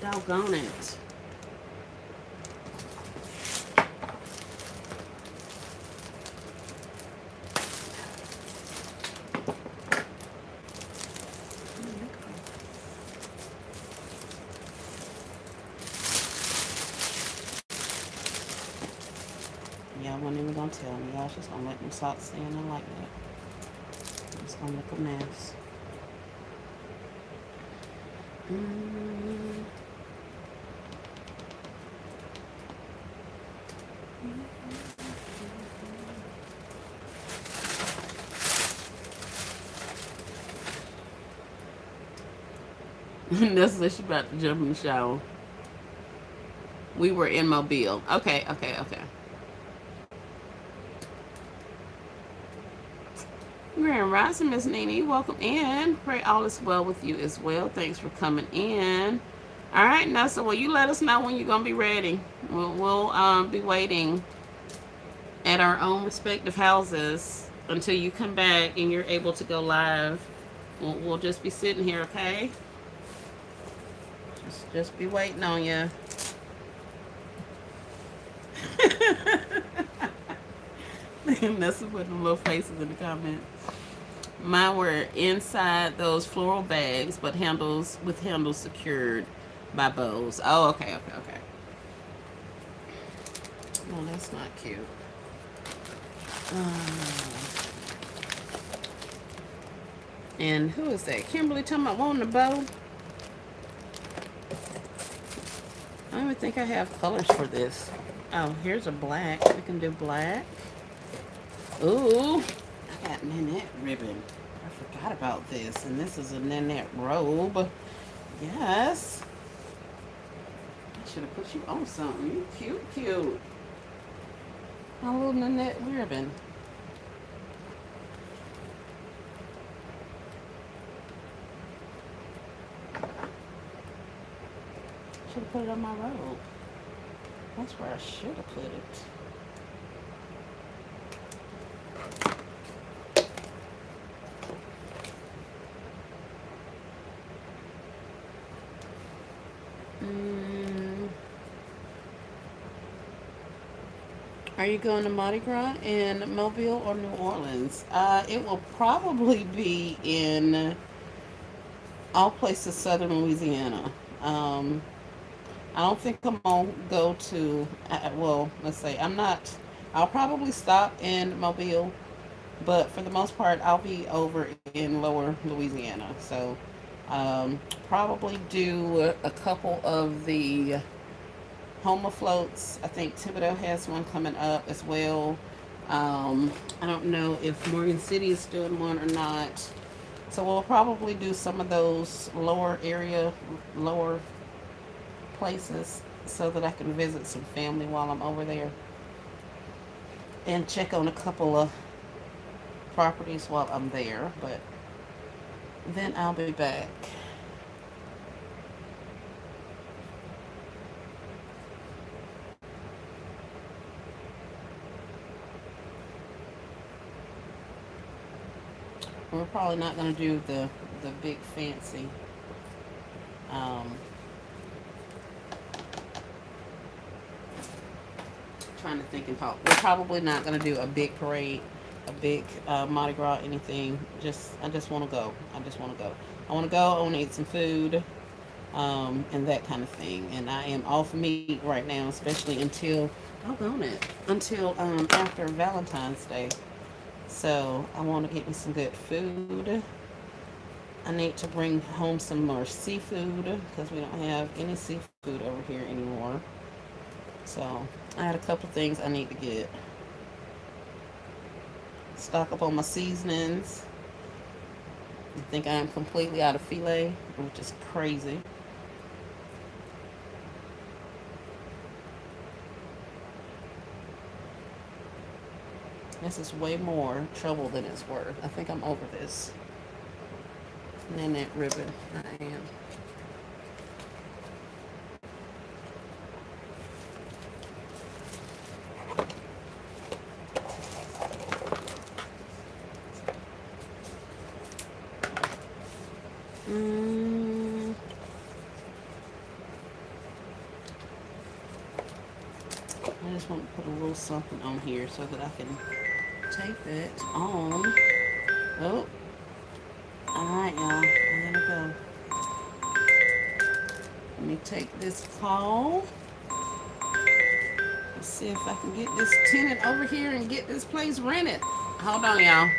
Doggone it. Y'all wasn't even gonna tell me. Y'all just gonna let them socks stand in like that. It's gonna look a mess. That's what she about to jump in the shower. We were in Mobile. Okay. Grand Rising, Miss Nene. Welcome in. Pray all is well with you as well. Thanks for coming in. All right, Nessa. Well, you let us know when you're gonna be ready. We'll be waiting at our own respective houses until you come back and you're able to go live. We'll just be sitting here, okay? Just be waiting on you. Nessa putting little faces in the comments. Mine were inside those floral bags, but handles secured by bows. Oh, okay. Oh, that's not cute. And who is that? Kimberly talking about wanting a bow? I don't even think I have colors for this. Oh, here's a black. We can do black. Ooh, I got Nanette ribbon. I forgot about this. And this is a Nanette robe. Yes. I should have put you on something. You cute. My little Nanette ribbon. Should have put it on my robe. That's where I should have put it. Are you going to Mardi Gras in Mobile or New Orleans? It will probably be in all places southern Louisiana. I don't think I'm going to go to, well, let's say, I'll probably stop in Mobile, but for the most part, I'll be over in lower Louisiana. So, probably do a couple of the Homa floats. I think Thibodeau has one coming up as well. I don't know if Morgan City is doing one or not. So we'll probably do some of those lower places so that I can visit some family while I'm over there and check on a couple of properties while I'm there. But then I'll be back. We're probably not gonna do the big fancy. Um, Trying to think and talk. We're probably not gonna do a big parade, a big Mardi Gras, anything. I just want to go. I just want to go. I want to go. I want to eat some food, and that kind of thing. And I am off meat right now, especially until until after Valentine's Day. So I want to get me some good food. I need to bring home some more seafood because we don't have any seafood over here anymore. So I had a couple things I need to get. Stock up on my seasonings. I think I am completely out of filet, which is crazy. This is way more trouble than it's worth. I think I'm over this. Nanette ribbon. I am. Mm, I just want to put a little something on here so that I can take it on. Oh, alright, y'all. I gotta go. Let me take this call. Let's see if I can get this tenant over here and get this place rented. Hold on, y'all.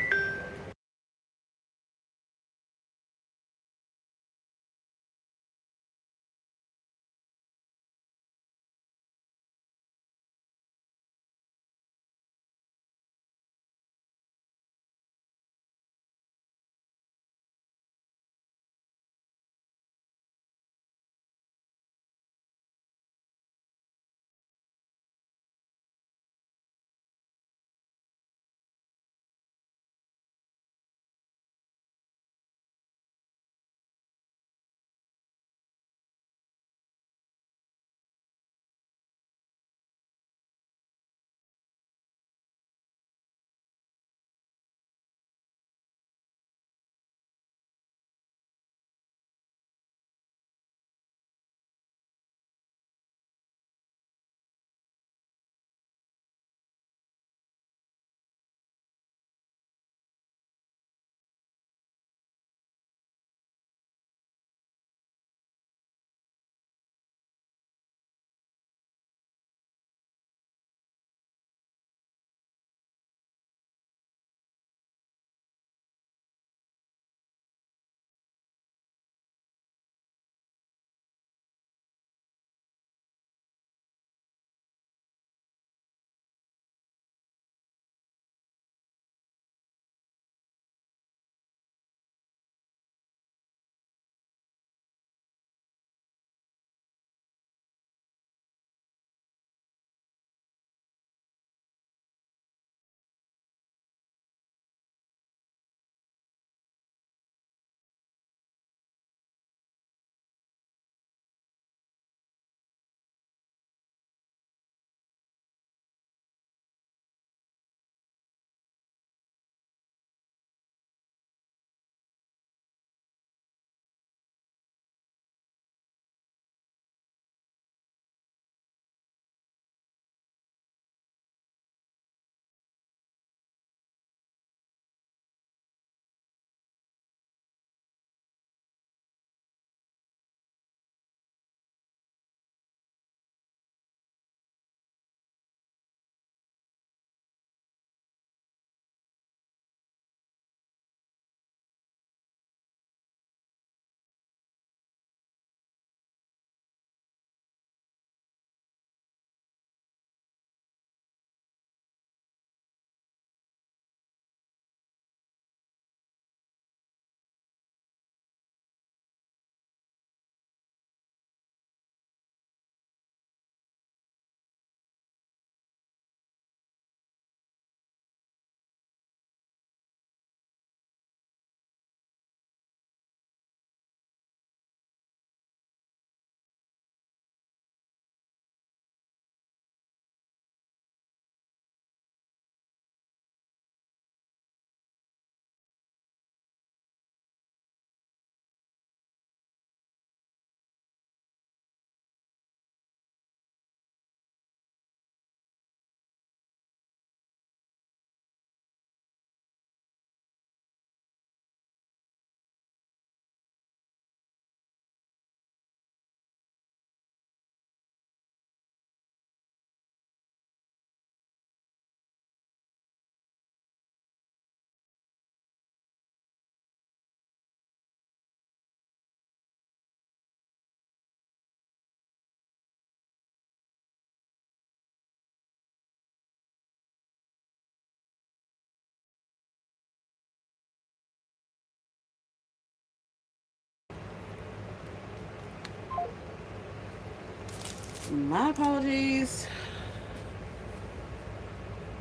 My apologies.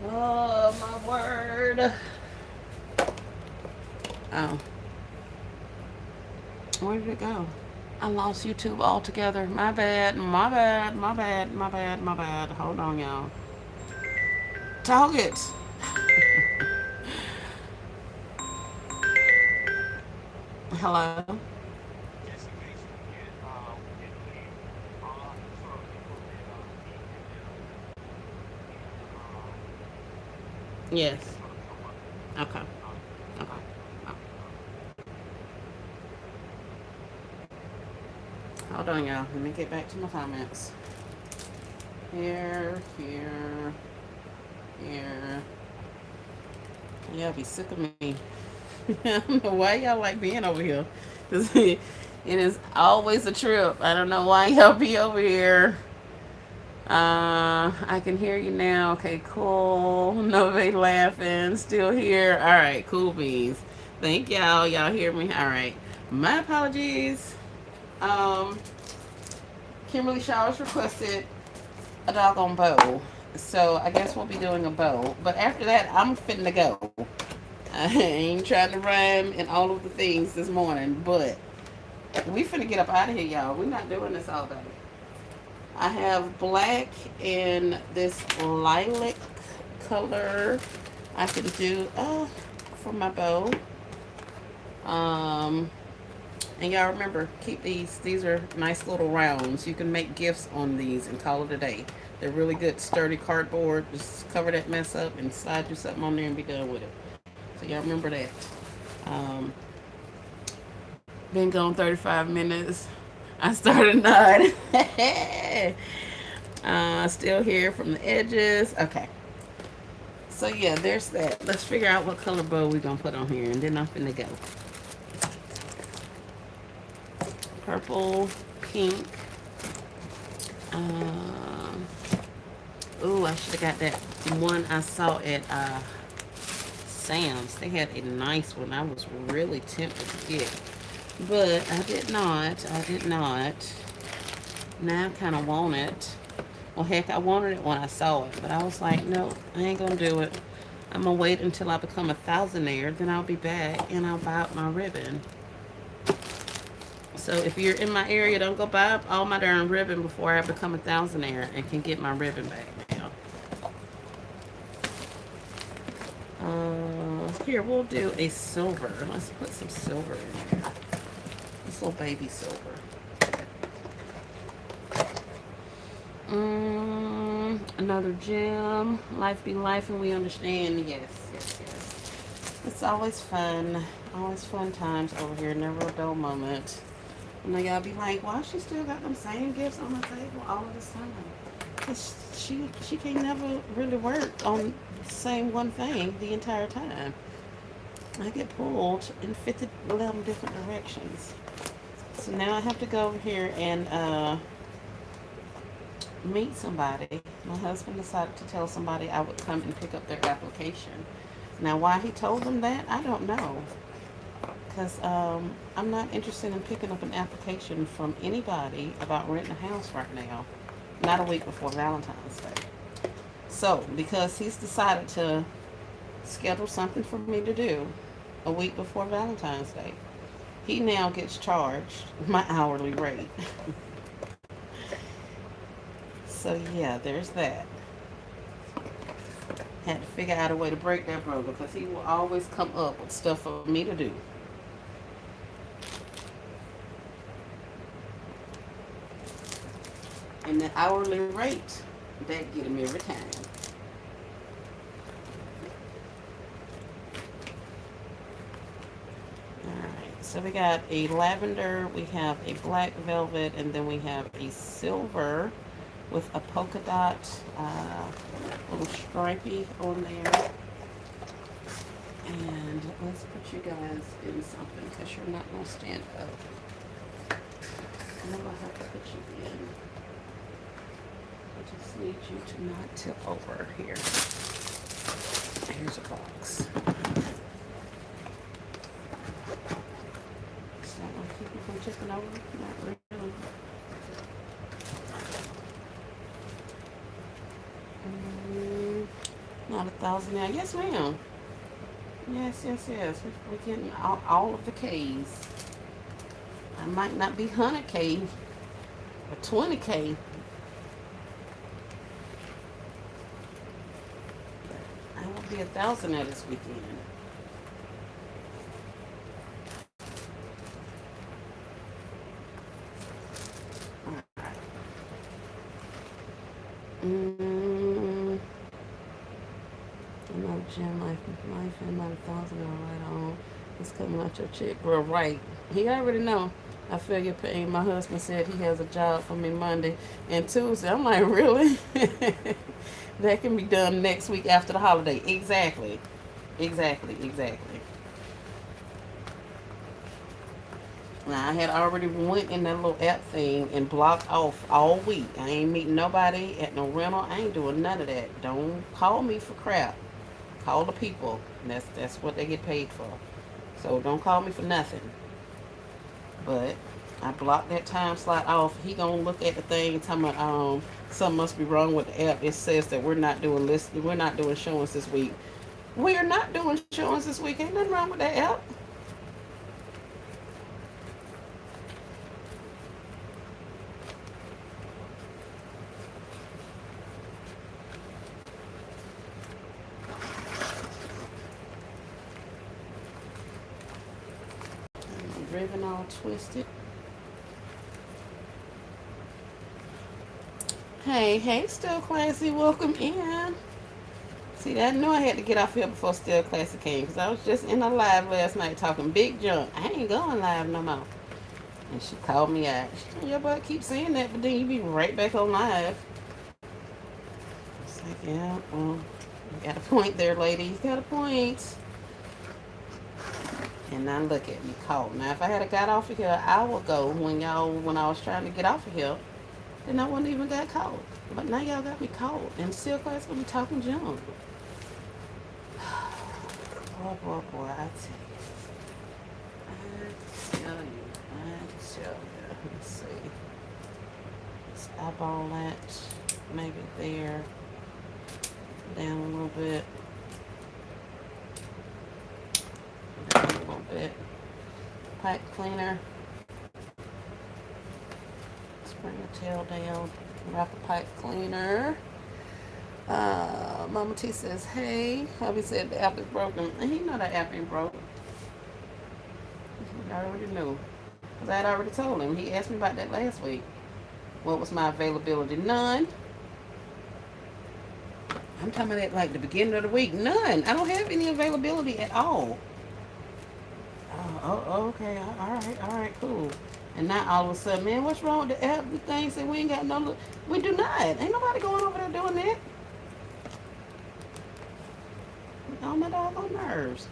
Oh, my word. Oh. Where did it go? I lost YouTube altogether. My bad, my bad, my bad, my bad, my bad. Hold on, y'all. Targets. Hello? Yes. Okay. Okay. Hold on, y'all. Let me get back to my comments. Here, here, here. Y'all be sick of me. I don't know why y'all like being over here. 'Cause it is always a trip. I don't know why y'all be over here. I can hear you now. Okay, cool. Nobody laughing. Still here. All right, cool beans. Thank y'all. Y'all hear me? All right. My apologies. Um, Kimberly Showers requested a doggone bow. So I guess we'll be doing a bow. But after that, I'm finna go. I ain't trying to rhyme and all of the things this morning, but we finna get up out of here, y'all. We're not doing this all day. I have black in this lilac color. I can do for my bow. And y'all remember, keep these. These are nice little rounds. You can make gifts on these and call it a day. They're really good, sturdy cardboard. Just cover that mess up and slide you something on there and be done with it. So y'all remember that. Um, been gone 35 minutes. I started nodding. Still here from the edges. Okay. So yeah, there's that. Let's figure out what color bow we're gonna put on here, and then I'm finna go. Purple, pink. Ooh, I should have got that one I saw at Sam's. They had a nice one. I was really tempted to get, but I did not. I did not. Now I kind of want it. Well, heck, I wanted it when I saw it, but I was like, no, I ain't gonna do it. I'm gonna wait until I become a thousandaire, then I'll be back and I'll buy out my ribbon. So if you're in my area, don't go buy up all my darn ribbon before I become a thousandaire and can get my ribbon back now. Here, we'll do a silver. Let's put some silver in here. This little baby silver. Another gem. Life be life, and we understand. Yes, yes, yes. It's always fun. Always fun times over here. Never a dull moment. And then y'all be like, why she still got them same gifts on the table all of this time? Because she can't never really work on the same one thing the entire time. I get pulled in 11 different directions. So now I have to go over here and meet somebody. My husband decided to tell somebody I would come and pick up their application. Now, why he told them that, I don't know. Because I'm not interested in picking up an application from anybody about renting a house right now. Not a week before Valentine's Day. So, because he's decided to schedule something for me to do a week before Valentine's Day, he now gets charged my hourly rate. So yeah, there's that. Had to figure out a way to break that rule because he will always come up with stuff for me to do. And the hourly rate, that get him every time. Alright, so we got a lavender, we have a black velvet, and then we have a silver with a polka dot, little stripey on there. And let's put you guys in something because you're not going to stand up. And I'm going to have to put you in. I just need you to not tip over here. Here's a box. Is that going to keep you from tipping over? Not really. 1,000 now. Yes, ma'am. Yes, yes, yes. We're getting all of the K's. I might not be 100K or 20K. I will be 1,000 at this weekend. Alright. You know, gym life and not 1,000 right on. It's coming out your check, bro. Right. He already know. I feel your pain. My husband said he has a job for me Monday and Tuesday. I'm like, really? That can be done next week after the holiday. Exactly. Exactly. Exactly. Now, I had already went in that little app thing and blocked off all week. I ain't meeting nobody at no rental. I ain't doing none of that. Don't call me for crap. Call the people. And that's what they get paid for. So don't call me for nothing. But I blocked that time slot off. He gonna look at the thing and tell me something must be wrong with the app. It says that we're not doing showings this week. We are not doing showings this week. Ain't nothing wrong with that app. Ribbon all twisted. Hey, Still Classy, welcome in. See, I knew I had to get off here before Still Classy came because I was just in a live last night talking big junk. I ain't going live no more. And she called me out. She said, your butt keep saying that, but then you be right back on live. It's like, yeah, well, you got a point there, lady. You got a point. And now look at me caught. Now, if I had got off of here an hour ago when I was trying to get off of here, then I wouldn't even got caught. But now y'all got me caught. And Still Class gonna be talking junk. Boy, I tell you. Let's see. Let's eyeball that. Maybe there. Down a little bit. Down a little bit. Pipe cleaner. Let's bring the tail down. Wrap a pipe cleaner. Mama T says, hey. Hubby said the app is broken. And he know that app ain't broken. He already knew. Because I had already told him. He asked me about that last week. What was my availability? None. I'm talking about at like the beginning of the week. None. I don't have any availability at all. Okay. All right, cool. And now all of a sudden, man, what's wrong with the app? The thing said we ain't got no. We do not. Ain't nobody going over there doing that. On my doggone nerves.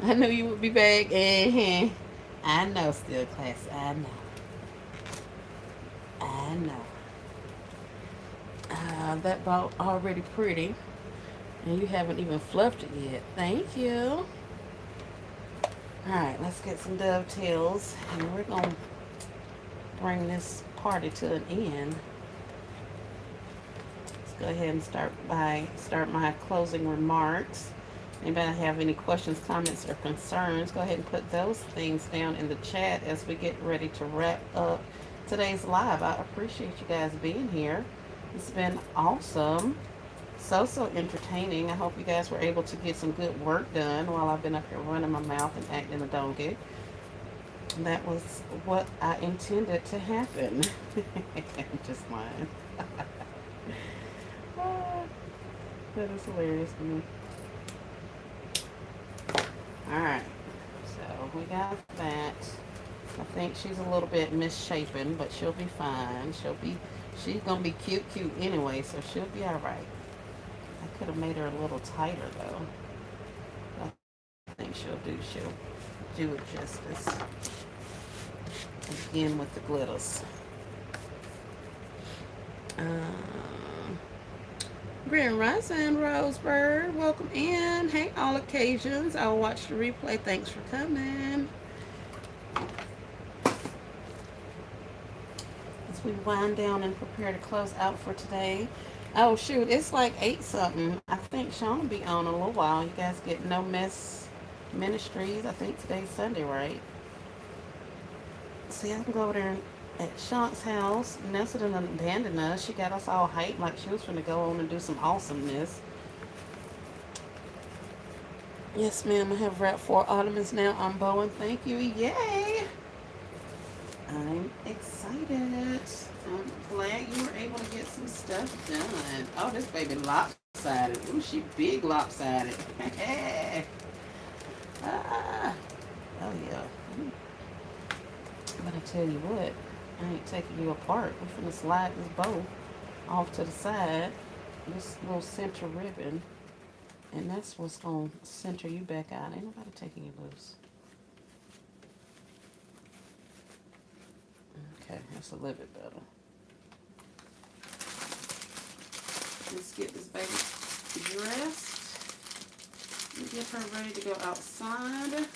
I knew you would be back. I know, Still Class. I know. That ball already pretty. And you haven't even fluffed it yet. Thank you. Alright, let's get some dovetails. And we're going to bring this party to an end. Let's go ahead and start my closing remarks. Anybody have any questions, comments, or concerns, go ahead and put those things down in the chat as we get ready to wrap up today's live. I appreciate you guys being here. It's been awesome. So entertaining. I hope you guys were able to get some good work done while I've been up here running my mouth and acting a donkey. And that was what I intended to happen. Just lying. That is hilarious to me. Alright, so we got that. I think she's a little bit misshapen, but she'll be fine. She's gonna be cute anyway, so she'll be alright. I could have made her a little tighter though. I think she'll do it justice. Again with the glitters. Grand Rising, Rosebird, welcome in. Hey, all occasions. I'll watch the replay. Thanks for coming. It's we wind down and prepare to close out for today. Oh shoot, it's like 8 something. I think Sean will be on a little while. You guys get No Mess Ministries. I think today's Sunday, right? See, I can go over there at Sean's house. Nessa done abandoned us. She got us all hyped like she was going to go on and do some awesomeness. Yes, ma'am. I have wrapped 4 ottomans now on Bowen. Thank you. Yay! I'm excited. I'm glad you were able to get some stuff done. Oh, this baby lopsided. Ooh, she big lopsided. Ah. Oh, yeah. But I tell you what, I ain't taking you apart. We're finna slide this bow off to the side. This little center ribbon. And that's what's gonna center you back out. Ain't nobody taking you loose. Okay, that's a little bit better. Let's get this baby dressed and get her ready to go outside.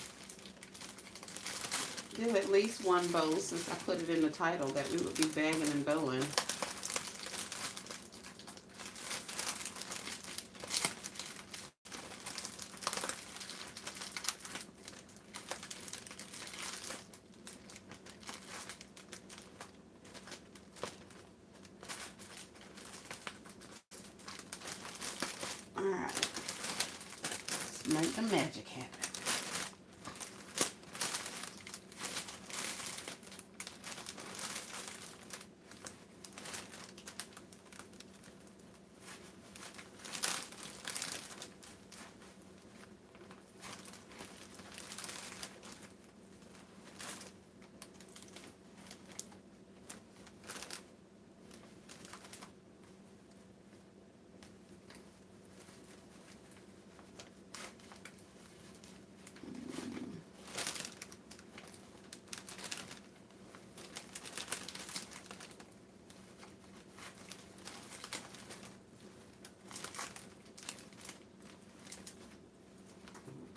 Do at least one bow since I put it in the title that we would be bagging and bowing. Alright, let's make the magic happen.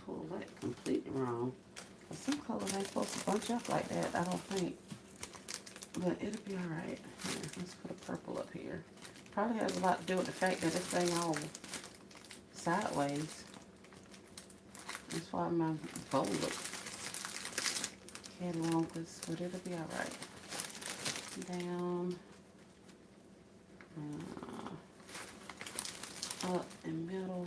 Pull that completely wrong. Some colors ain't supposed to bunch up like that, I don't think. But it'll be alright. Here, let's put a purple up here. Probably has a lot to do with the fact that this thing all sideways. That's why my bow looks cattywampus, but it'll be alright. Down. Up and middle.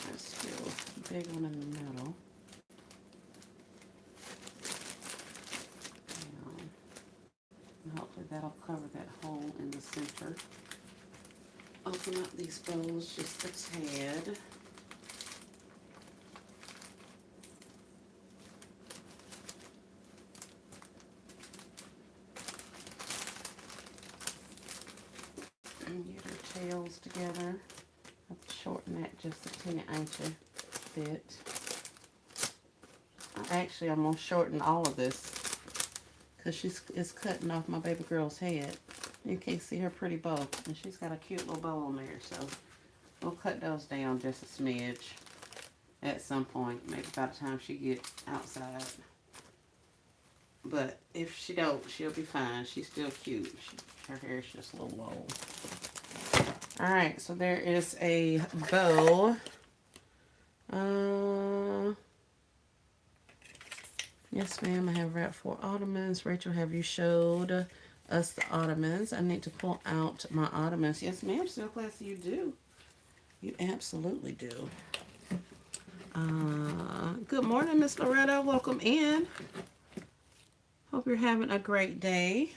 There's still a big one in the middle. And hopefully that'll cover that hole in the center. Open up these bows just a tad. And get her tails together. Shorten that just a teeny inch bit. Actually, I'm going to shorten all of this because it's cutting off my baby girl's head. You can't see her pretty bow, and she's got a cute little bow on there, so we'll cut those down just a smidge at some point, maybe by the time she gets outside. But if she don't, she'll be fine. She's still cute. Her hair is just a little low. Alright, so there is a bow. Yes, ma'am, I have wrapped 4 ottomans. Rachel, have you showed us the ottomans? I need to pull out my ottomans. Yes, ma'am, so glad you do. You absolutely do. Good morning, Miss Loretta. Welcome in. Hope you're having a great day.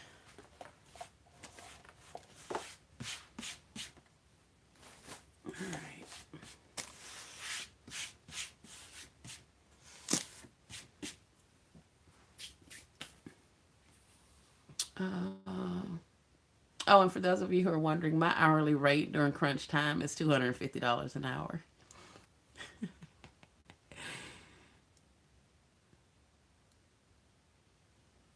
Oh, and for those of you who are wondering, my hourly rate during crunch time is $250 an hour.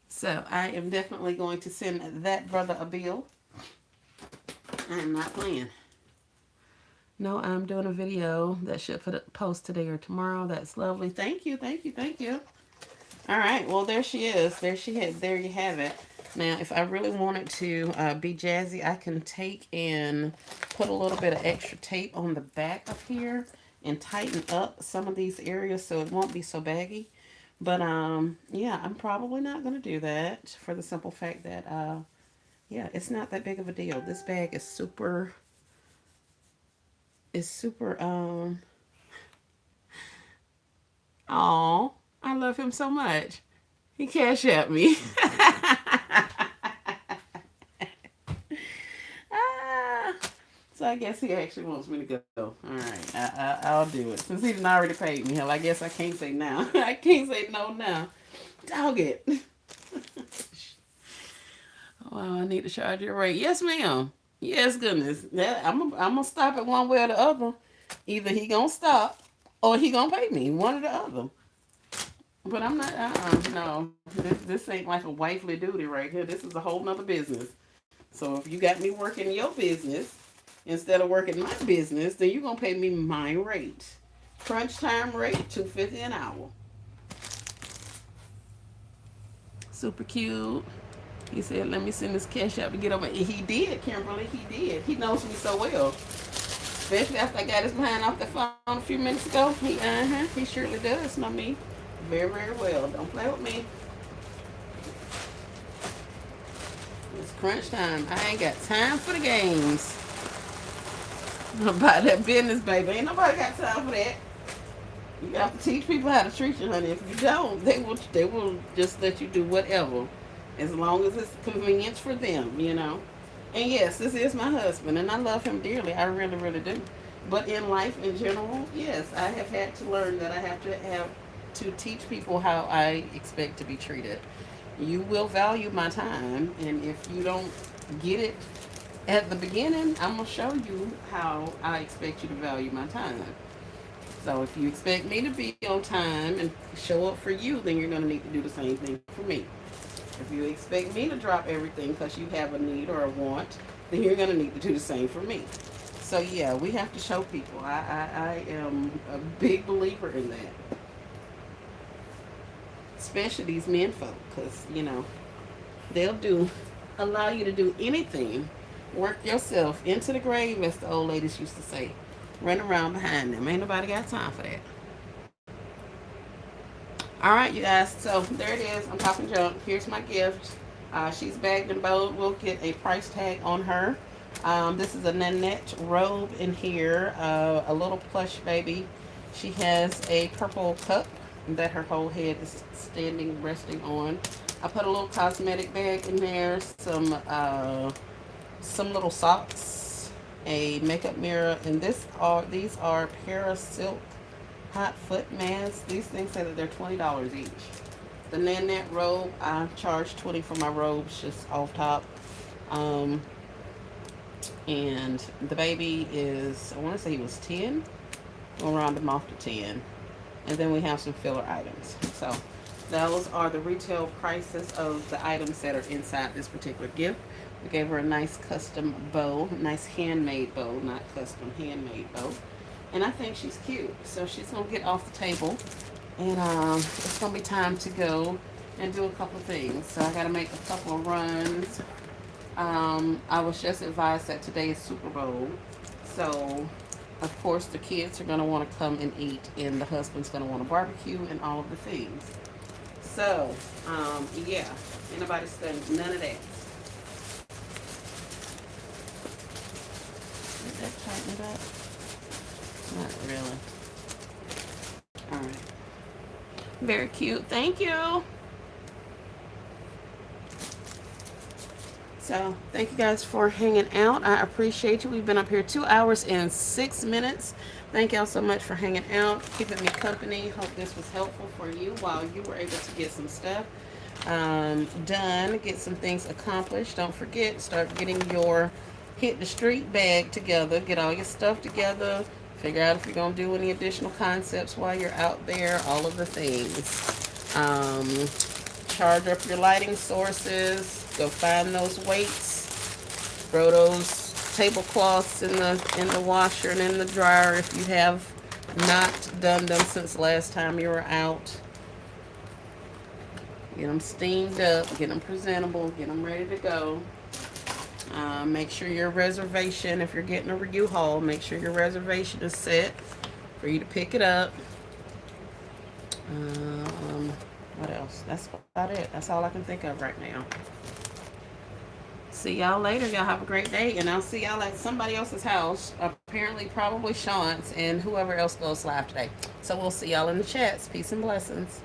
So I am definitely going to send that brother a bill. I'm not playing. No, I'm doing a video that should post today or tomorrow. That's lovely. Thank you, thank you, thank you. All right, well, there she is. There you have it. Now, if I really wanted to be jazzy, I can take and put a little bit of extra tape on the back of here and tighten up some of these areas so it won't be so baggy. But yeah, I'm probably not going to do that for the simple fact that yeah, it's not that big of a deal. This bag is super. Oh, I love him so much. He cash at me. Ah, so I guess he actually wants me to go. All right, I'll do it. Since he didn't already paid me, hell, I guess I can't say now. I can't say no now. Dog it. Oh, I need to charge your rate. Yes, ma'am. Yes, goodness. Yeah, I'm gonna stop it one way or the other. Either he gonna stop or he gonna pay me. One or the other. But I'm not. No, this ain't like a wifely duty right here. This is a whole nother business. So if you got me working your business instead of working my business, then you're gonna pay me my rate. Crunch time rate, $2.50 an hour. Super cute. He said, "Let me send this cash out to get over." He did, Kimberly. He did. He knows me so well, especially after I got his behind off the phone a few minutes ago. He surely does know me very, very well. Don't play with me. It's crunch time. I ain't got time for the games. About that business, baby. Ain't nobody got time for that. You have to teach people how to treat you, honey. If you don't, they will just let you do whatever, as long as it's convenience for them, you know. And yes, this is my husband, and I love him dearly. I really, really do. But in life in general, yes, I have had to learn that I have to teach people how I expect to be treated. You will value my time, and if you don't get it at the beginning, I'm gonna show you how I expect you to value my time. So if you expect me to be on time and show up for you, then you're gonna need to do the same thing for me. If you expect me to drop everything because you have a need or a want, then you're gonna need to do the same for me. So yeah, we have to show people. I am a big believer in that, especially these men folk, because they'll allow you to do anything. Work yourself into the grave, as the old ladies used to say. Run around behind them. Ain't nobody got time for that. All right, you guys. So there it is. I'm talking junk. Here's my gift. She's bagged and bowed. We'll get a price tag on her. This is a Nanette robe in here. A little plush baby. She has a purple cup that her whole head is resting on. I put a little cosmetic bag in there. Some little socks, a makeup mirror, and these are Parasilk hot foot masks. These things say that they're $20 each. The Nanette robe, I charge $20 for my robes, just off top. And the baby is, I want to say he was 10. We'll round him off to 10. And then we have some filler items. So those are the retail prices of the items that are inside this particular gift. We gave her a nice custom bow, nice handmade bow, not custom, handmade bow. And I think she's cute. So she's going to get off the table. And it's going to be time to go and do a couple of things. So I got to make a couple of runs. I was just advised that today is Super Bowl. So, of course, the kids are going to want to come and eat. And the husband's going to want to barbecue and all of the things. So, yeah. Ain't nobody studying none of that. Did that tighten it up? Not really. Alright. Very cute. Thank you. So, thank you guys for hanging out. I appreciate you. We've been up here 2 hours and 6 minutes. Thank y'all so much for hanging out, keeping me company. Hope this was helpful for you while you were able to get some stuff done, get some things accomplished. Don't forget, start getting your hit the street bag together. Get all your stuff together. Figure out if you're going to do any additional concepts while you're out there. All of the things. Charge up your lighting sources. Go find those weights. Throw those tablecloths in the washer and in the dryer if you have not done them since last time you were out. Get them steamed up, get them presentable, get them ready to go. Make sure your reservation, if you're getting a U-Haul, make sure your reservation is set for you to pick it up. What else? That's about it. That's all I can think of right now. See y'all later. Y'all have a great day, and I'll see y'all at somebody else's house. Apparently, probably Sean's, and whoever else goes live today. So we'll see y'all in the chats. Peace and blessings.